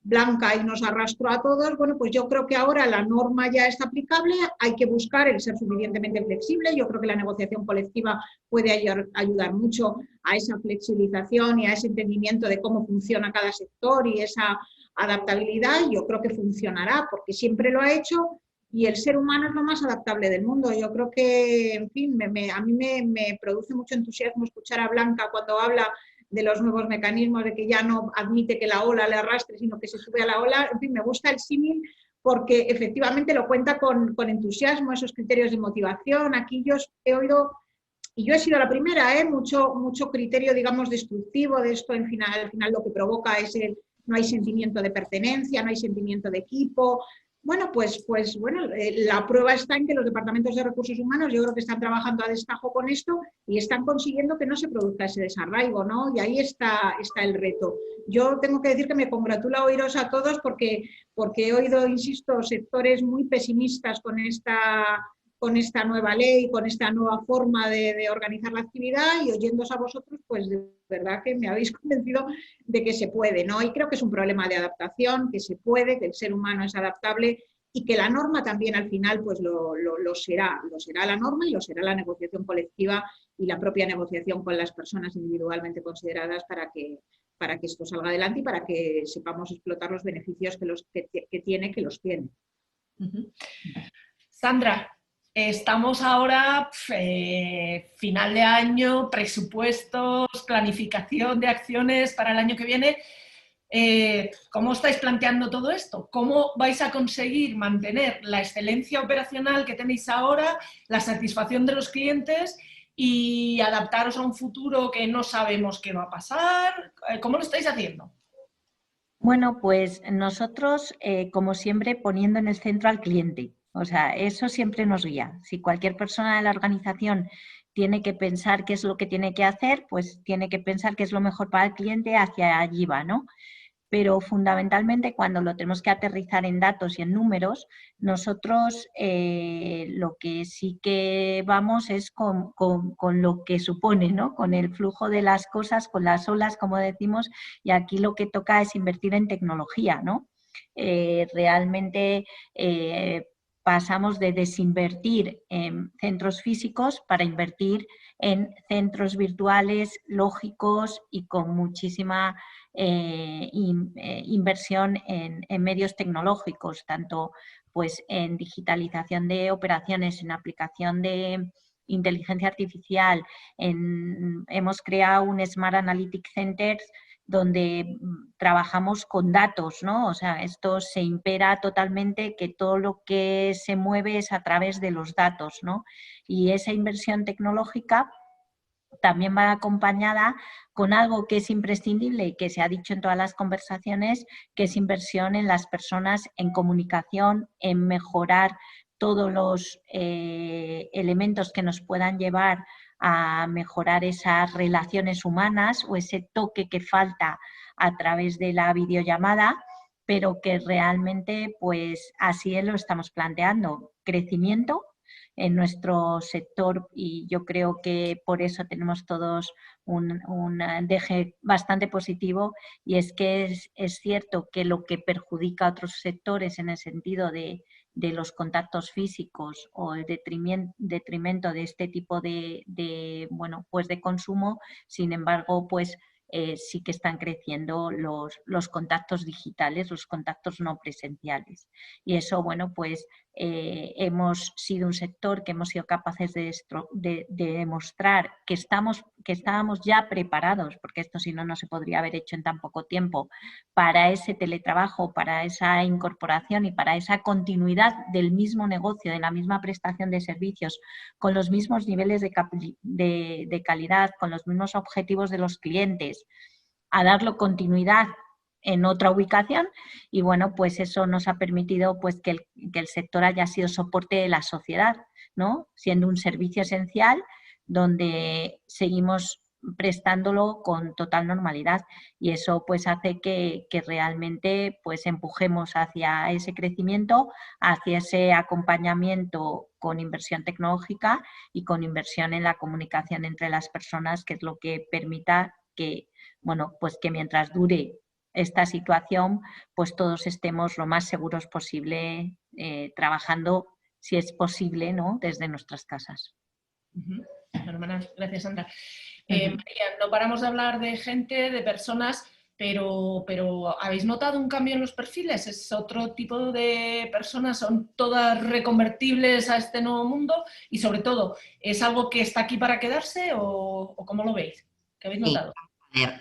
Blanca, y nos arrastró a todos. Bueno, pues yo creo que ahora la norma ya está aplicable, hay que buscar el ser suficientemente flexible. Yo creo que la negociación colectiva puede ayudar mucho a esa flexibilización y a ese entendimiento de cómo funciona cada sector y esa adaptabilidad. Yo creo que funcionará porque siempre lo ha hecho y el ser humano es lo más adaptable del mundo. Yo creo que, en fin, a mí me produce mucho entusiasmo escuchar a Blanca cuando habla de los nuevos mecanismos, de que ya no admite que la ola le arrastre, sino que se sube a la ola. En fin, me gusta el símil porque efectivamente lo cuenta con entusiasmo, esos criterios de motivación. Aquí yo he oído, y yo he sido la primera, mucho criterio, digamos, destructivo de esto. Al final lo que provoca es no hay sentimiento de pertenencia, no hay sentimiento de equipo. Bueno, pues la prueba está en que los departamentos de recursos humanos yo creo que están trabajando a destajo con esto y están consiguiendo que no se produzca ese desarraigo, ¿no? Y ahí está el reto. Yo tengo que decir que me congratula oíros a todos porque he oído, insisto, sectores muy pesimistas con esta nueva ley, con esta nueva forma de organizar la actividad, y oyéndoos a vosotros, pues de verdad que me habéis convencido de que se puede, ¿no? Y creo que es un problema de adaptación, que se puede, que el ser humano es adaptable y que la norma también al final pues lo será la norma y lo será la negociación colectiva y la propia negociación con las personas individualmente consideradas para que esto salga adelante y para que sepamos explotar los beneficios que los tiene. Sandra, estamos ahora final de año, presupuestos, planificación de acciones para el año que viene. ¿Cómo estáis planteando todo esto? ¿Cómo vais a conseguir mantener la excelencia operacional que tenéis ahora, la satisfacción de los clientes y adaptaros a un futuro que no sabemos qué va a pasar? ¿Cómo lo estáis haciendo? Bueno, pues nosotros, como siempre, poniendo en el centro al cliente. O sea, eso siempre nos guía. Si cualquier persona de la organización tiene que pensar qué es lo que tiene que hacer, pues tiene que pensar qué es lo mejor para el cliente, hacia allí va, ¿no? Pero fundamentalmente cuando lo tenemos que aterrizar en datos y en números, nosotros lo que sí que vamos es con lo que supone, ¿no? Con el flujo de las cosas, con las olas, como decimos, y aquí lo que toca es invertir en tecnología, ¿no? Realmente pasamos de desinvertir en centros físicos para invertir en centros virtuales, lógicos y con muchísima inversión en medios tecnológicos, tanto pues en digitalización de operaciones, en aplicación de inteligencia artificial. Hemos creado un Smart Analytics Center donde trabajamos con datos, ¿no? O sea, esto se impera totalmente, que todo lo que se mueve es a través de los datos, ¿no? Y esa inversión tecnológica también va acompañada con algo que es imprescindible y que se ha dicho en todas las conversaciones, que es inversión en las personas, en comunicación, en mejorar todos los elementos que nos puedan llevar a mejorar esas relaciones humanas o ese toque que falta a través de la videollamada, pero que realmente pues así lo estamos planteando. Crecimiento en nuestro sector y yo creo que por eso tenemos todos un deje bastante positivo, y es que es cierto que lo que perjudica a otros sectores en el sentido de los contactos físicos o el detrimento de este tipo bueno, pues de consumo, sin embargo, pues sí que están creciendo los contactos digitales, los contactos no presenciales. Y eso, bueno, pues hemos sido un sector que hemos sido capaces de demostrar que estábamos ya preparados, porque esto si no, no se podría haber hecho en tan poco tiempo, para ese teletrabajo, para esa incorporación y para esa continuidad del mismo negocio, de la misma prestación de servicios, con los mismos niveles de calidad, con los mismos objetivos de los clientes, a darlo continuidad en otra ubicación. Y bueno, pues eso nos ha permitido pues que el sector haya sido soporte de la sociedad, ¿no? Siendo un servicio esencial donde seguimos prestándolo con total normalidad, y eso pues hace que realmente pues empujemos hacia ese crecimiento, hacia ese acompañamiento con inversión tecnológica y con inversión en la comunicación entre las personas, que es lo que permita que, bueno, pues que mientras dure esta situación, pues todos estemos lo más seguros posible trabajando, si es posible, ¿no? Desde nuestras casas. Fenomenal. Gracias, Sandra. María, no paramos de hablar de gente, de personas, pero ¿habéis notado un cambio en los perfiles? ¿Es otro tipo de personas? ¿Son todas reconvertibles a este nuevo mundo? Y sobre todo, ¿es algo que está aquí para quedarse o cómo lo veis? ¿Qué habéis notado? A ver,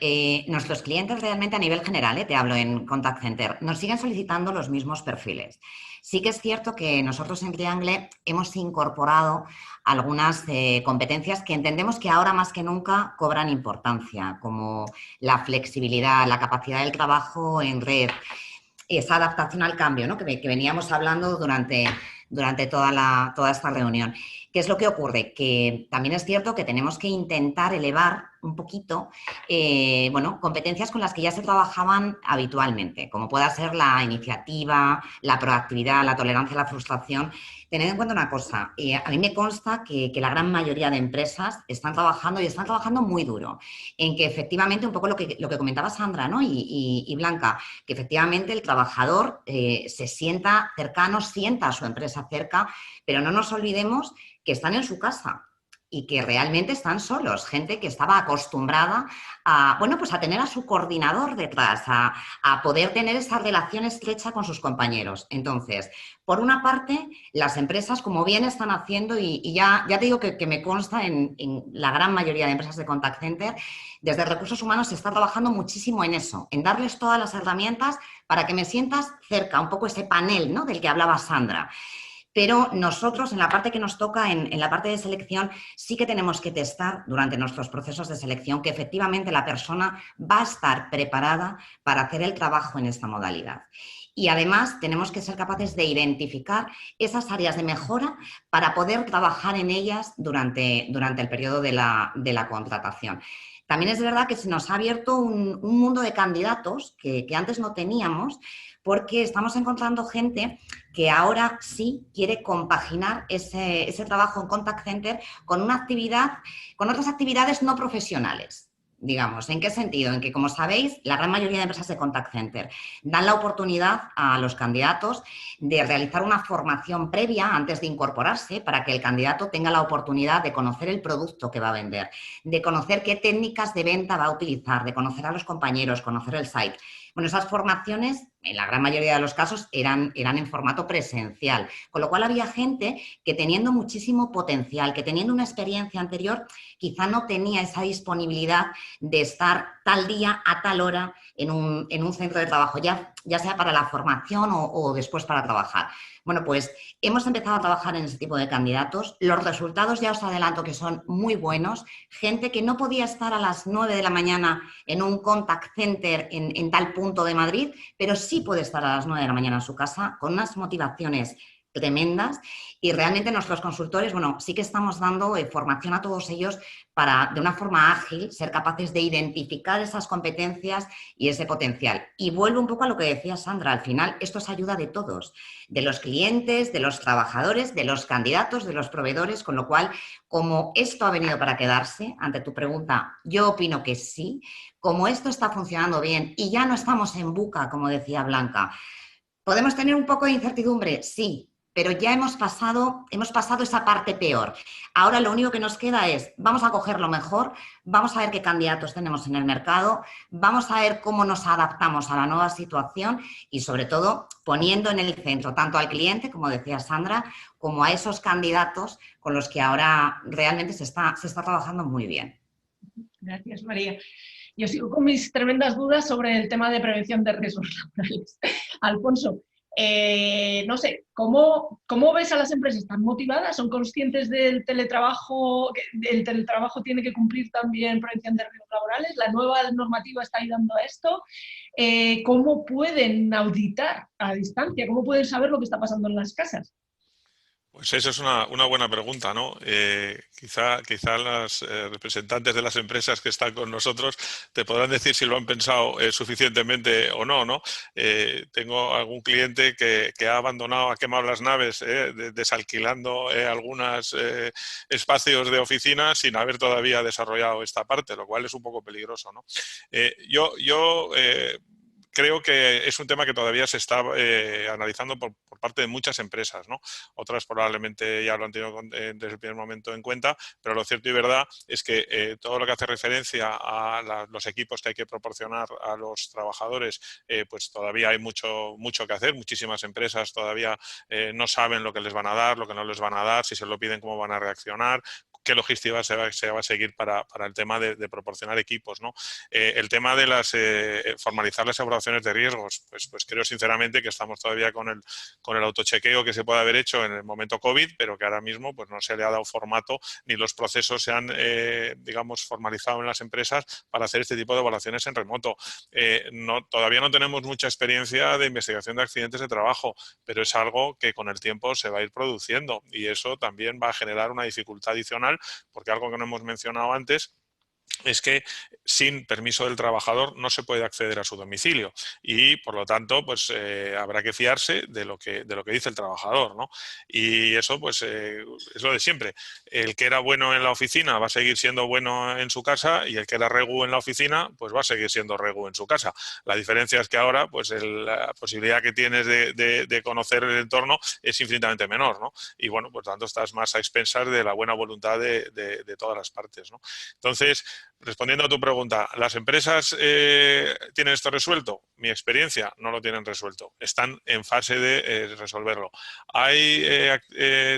nuestros clientes realmente a nivel general, te hablo en Contact Center, nos siguen solicitando los mismos perfiles. Sí que es cierto que nosotros en Triangle hemos incorporado algunas competencias que entendemos que ahora más que nunca cobran importancia, como la flexibilidad, la capacidad del trabajo en red, esa adaptación al cambio, ¿no? que veníamos hablando durante toda esta reunión. ¿Qué es lo que ocurre? Que también es cierto que tenemos que intentar elevar un poquito, bueno, competencias con las que ya se trabajaban habitualmente, como pueda ser la iniciativa, la proactividad, la tolerancia a la frustración. Tened en cuenta una cosa, a mí me consta que la gran mayoría de empresas están trabajando y están trabajando muy duro, en que efectivamente, un poco lo que comentaba Sandra, ¿no? y Blanca, que efectivamente el trabajador se sienta cercano, sienta a su empresa cerca, pero no nos olvidemos que están en su casa y que realmente están solos, gente que estaba acostumbrada a, bueno, pues a tener a su coordinador detrás, a poder tener esa relación estrecha con sus compañeros. Entonces, por una parte, las empresas, como bien están haciendo, y ya te digo que me consta en la gran mayoría de empresas de contact center, desde recursos humanos se está trabajando muchísimo en eso, en darles todas las herramientas para que me sientas cerca, un poco ese panel, ¿no?, del que hablaba Sandra. Pero nosotros, en la parte que nos toca, en la parte de selección, sí que tenemos que testar durante nuestros procesos de selección que efectivamente la persona va a estar preparada para hacer el trabajo en esta modalidad. Y además tenemos que ser capaces de identificar esas áreas de mejora para poder trabajar en ellas durante el periodo de la contratación. También es verdad que se nos ha abierto un mundo de candidatos que antes no teníamos, porque estamos encontrando gente que ahora sí quiere compaginar ese trabajo en contact center con una actividad, con otras actividades no profesionales. Digamos, ¿en qué sentido? En que, como sabéis, la gran mayoría de empresas de contact center dan la oportunidad a los candidatos de realizar una formación previa antes de incorporarse para que el candidato tenga la oportunidad de conocer el producto que va a vender, de conocer qué técnicas de venta va a utilizar, de conocer a los compañeros, conocer el site. Bueno, esas formaciones, en la gran mayoría de los casos, eran en formato presencial, con lo cual había gente que, teniendo muchísimo potencial, que teniendo una experiencia anterior, quizá no tenía esa disponibilidad de estar tal día a tal hora en un centro de trabajo, ya sea para la formación o después para trabajar. Bueno, pues hemos empezado a trabajar en ese tipo de candidatos. Los resultados ya os adelanto que son muy buenos. Gente que no podía estar a las 9 de la mañana en un contact center en tal punto de Madrid, pero sí puede estar a las 9 de la mañana en su casa con unas motivaciones tremendas, y realmente nuestros consultores, bueno, sí que estamos dando formación a todos ellos para, de una forma ágil, ser capaces de identificar esas competencias y ese potencial. Y vuelvo un poco a lo que decía Sandra, al final esto es ayuda de todos, de los clientes, de los trabajadores, de los candidatos, de los proveedores, con lo cual, como esto ha venido para quedarse, ante tu pregunta, yo opino que sí. Como esto está funcionando bien y ya no estamos en buca, como decía Blanca, ¿podemos tener un poco de incertidumbre? Sí, pero ya hemos pasado esa parte peor. Ahora lo único que nos queda es, vamos a coger lo mejor, vamos a ver qué candidatos tenemos en el mercado, vamos a ver cómo nos adaptamos a la nueva situación y, sobre todo, poniendo en el centro tanto al cliente, como decía Sandra, como a esos candidatos con los que ahora realmente se está trabajando muy bien. Gracias, María. Yo sigo con mis tremendas dudas sobre el tema de prevención de riesgos laborales. Alfonso, no sé, ¿cómo ves a las empresas? ¿Están motivadas? ¿Son conscientes del teletrabajo? Que el teletrabajo tiene que cumplir también prevención de riesgos laborales. ¿La nueva normativa está ayudando a esto? ¿Cómo pueden auditar a distancia? ¿Cómo pueden saber lo que está pasando en las casas? Pues eso es una buena pregunta, ¿no? Quizá las representantes de las empresas que están con nosotros te podrán decir si lo han pensado suficientemente o no, ¿no? Tengo algún cliente que ha abandonado, ha quemado las naves, desalquilando algunos espacios de oficina sin haber todavía desarrollado esta parte, lo cual es un poco peligroso, ¿no? Yo creo que es un tema que todavía se está analizando por parte de muchas empresas, ¿no? Otras probablemente ya lo han tenido desde el primer momento en cuenta, pero lo cierto y verdad es que todo lo que hace referencia a los equipos que hay que proporcionar a los trabajadores, pues todavía hay mucho que hacer. Muchísimas empresas todavía no saben lo que les van a dar, lo que no les van a dar, si se lo piden, cómo van a reaccionar, qué logística se va a seguir para el tema de proporcionar equipos, ¿no? El tema de formalizar las evaluaciones de riesgos, pues creo sinceramente que estamos todavía con el autochequeo que se puede haber hecho en el momento COVID, pero que ahora mismo pues no se le ha dado formato ni los procesos se han, digamos, formalizado en las empresas para hacer este tipo de evaluaciones en remoto. Todavía no tenemos mucha experiencia de investigación de accidentes de trabajo, pero es algo que con el tiempo se va a ir produciendo y eso también va a generar una dificultad adicional, porque algo que no hemos mencionado antes es que sin permiso del trabajador no se puede acceder a su domicilio y, por lo tanto, pues habrá que fiarse de lo que dice el trabajador, ¿no? Y eso, pues, es lo de siempre. El que era bueno en la oficina va a seguir siendo bueno en su casa y el que era regu en la oficina, pues va a seguir siendo regu en su casa. La diferencia es que ahora, pues, la posibilidad que tienes de conocer el entorno es infinitamente menor, ¿no? Y, bueno, por tanto, estás más a expensas de la buena voluntad de todas las partes, ¿no? Entonces, respondiendo a tu pregunta, ¿las empresas tienen esto resuelto? Mi experiencia, no lo tienen resuelto. Están en fase de resolverlo. Hay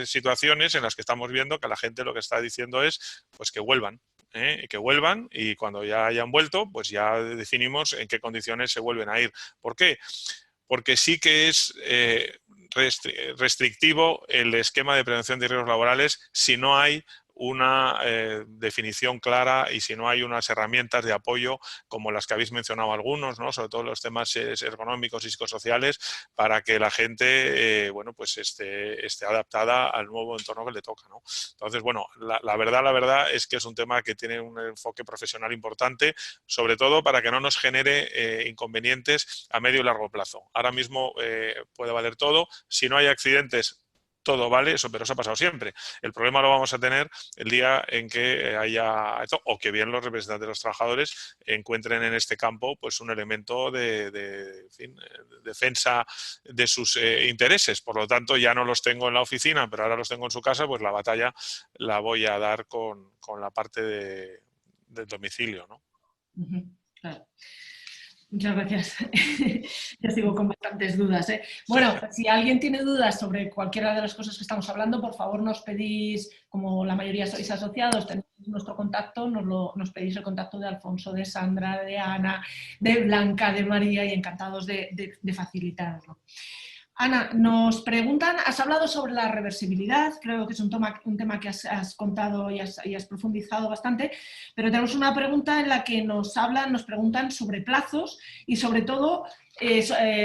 situaciones en las que estamos viendo que la gente lo que está diciendo es pues que vuelvan. Que vuelvan y cuando ya hayan vuelto, pues ya definimos en qué condiciones se vuelven a ir. ¿Por qué? Porque sí que es restrictivo el esquema de prevención de riesgos laborales si no hay una definición clara y si no hay unas herramientas de apoyo como las que habéis mencionado algunos, ¿no? Sobre todo los temas ergonómicos y psicosociales, para que la gente bueno, pues esté adaptada al nuevo entorno que le toca, ¿no? Entonces, bueno, la verdad es que es un tema que tiene un enfoque profesional importante, sobre todo para que no nos genere inconvenientes a medio y largo plazo. Ahora mismo puede valer todo. Si no hay accidentes, todo vale, eso, pero eso ha pasado siempre. El problema lo vamos a tener el día en que haya esto, o que bien los representantes de los trabajadores encuentren en este campo pues un elemento de defensa de sus intereses. Por lo tanto, ya no los tengo en la oficina, pero ahora los tengo en su casa, pues la batalla la voy a dar con la parte del domicilio, ¿no? Claro. Muchas gracias. Ya sigo con bastantes dudas, ¿eh? Bueno, si alguien tiene dudas sobre cualquiera de las cosas que estamos hablando, por favor nos pedís, como la mayoría sois asociados, tenéis nuestro contacto, nos pedís el contacto de Alfonso, de Sandra, de Ana, de Blanca, de María y encantados de facilitarlo. Ana, nos preguntan, has hablado sobre la reversibilidad, creo que es un tema que has contado y has profundizado bastante, pero tenemos una pregunta en la que nos preguntan sobre plazos y sobre todo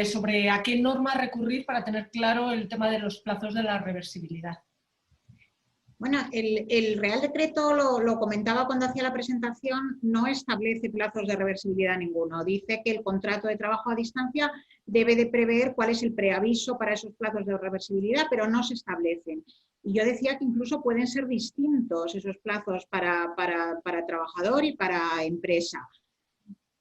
sobre a qué norma recurrir para tener claro el tema de los plazos de la reversibilidad. Bueno, el Real Decreto, lo comentaba cuando hacía la presentación, no establece plazos de reversibilidad ninguno. Dice que el contrato de trabajo a distancia debe de prever cuál es el preaviso para esos plazos de reversibilidad, pero no se establecen. Y yo decía que incluso pueden ser distintos esos plazos para trabajador y para empresa.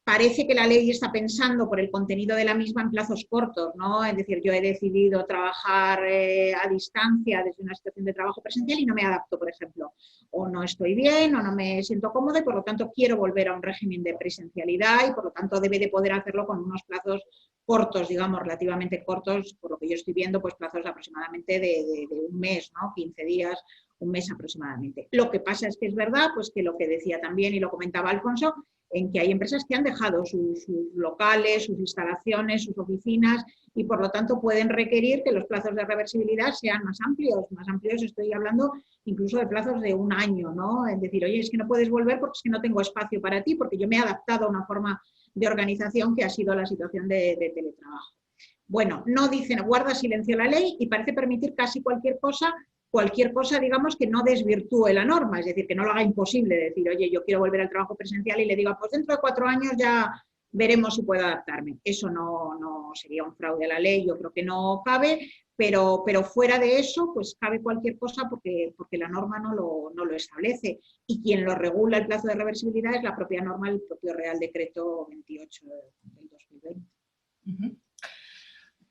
Parece que la ley está pensando por el contenido de la misma en plazos cortos, ¿no? Es decir, yo he decidido trabajar a distancia desde una situación de trabajo presencial y no me adapto, por ejemplo. O no estoy bien o no me siento cómodo y por lo tanto quiero volver a un régimen de presencialidad y por lo tanto debe de poder hacerlo con unos plazos cortos, digamos, relativamente cortos, por lo que yo estoy viendo, pues plazos aproximadamente de un mes, ¿no? 15 días, un mes aproximadamente. Lo que pasa es que es verdad, pues que lo que decía también y lo comentaba Alfonso, en que hay empresas que han dejado sus locales, sus instalaciones, sus oficinas y por lo tanto pueden requerir que los plazos de reversibilidad sean más amplios. Más amplios estoy hablando incluso de plazos de un año, ¿no? Es decir, oye, es que no puedes volver porque es que no tengo espacio para ti, porque yo me he adaptado a una forma de organización que ha sido la situación de teletrabajo. Bueno, no dicen, guarda silencio la ley y parece permitir casi cualquier cosa, digamos, que no desvirtúe la norma, es decir, que no lo haga imposible, decir, oye, yo quiero volver al trabajo presencial y le diga, pues dentro de 4 años ya veremos si puedo adaptarme. Eso no sería un fraude a la ley, yo creo que no cabe, pero fuera de eso, pues cabe cualquier cosa porque la norma no lo establece. Y quien lo regula el plazo de reversibilidad es la propia norma, el propio Real Decreto 28 del 2020. Uh-huh.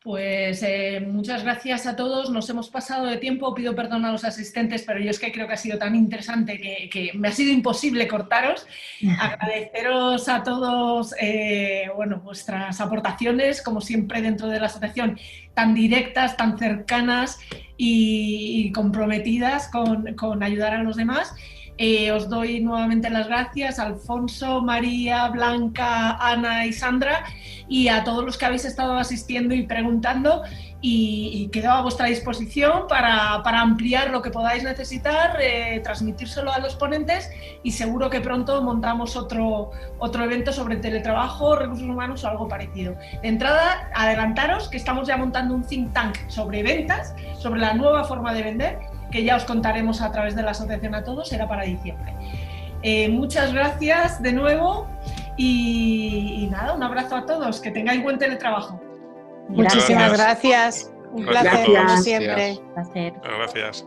Pues muchas gracias a todos, nos hemos pasado de tiempo, pido perdón a los asistentes, pero yo es que creo que ha sido tan interesante que me ha sido imposible cortaros. Agradeceros a todos bueno, vuestras aportaciones, como siempre dentro de la asociación, tan directas, tan cercanas y comprometidas con ayudar a los demás. Os doy nuevamente las gracias a Alfonso, María, Blanca, Ana y Sandra y a todos los que habéis estado asistiendo y preguntando y quedo a vuestra disposición para ampliar lo que podáis necesitar, transmitírselo a los ponentes y seguro que pronto montamos otro evento sobre teletrabajo, recursos humanos o algo parecido. De entrada, adelantaros que estamos ya montando un think tank sobre ventas, sobre la nueva forma de vender, que ya os contaremos a través de la asociación a todos, será para diciembre. Muchas gracias de nuevo y nada, un abrazo a todos, que tengáis buen teletrabajo. Muchísimas gracias. Un placer, como siempre. Placer. Gracias.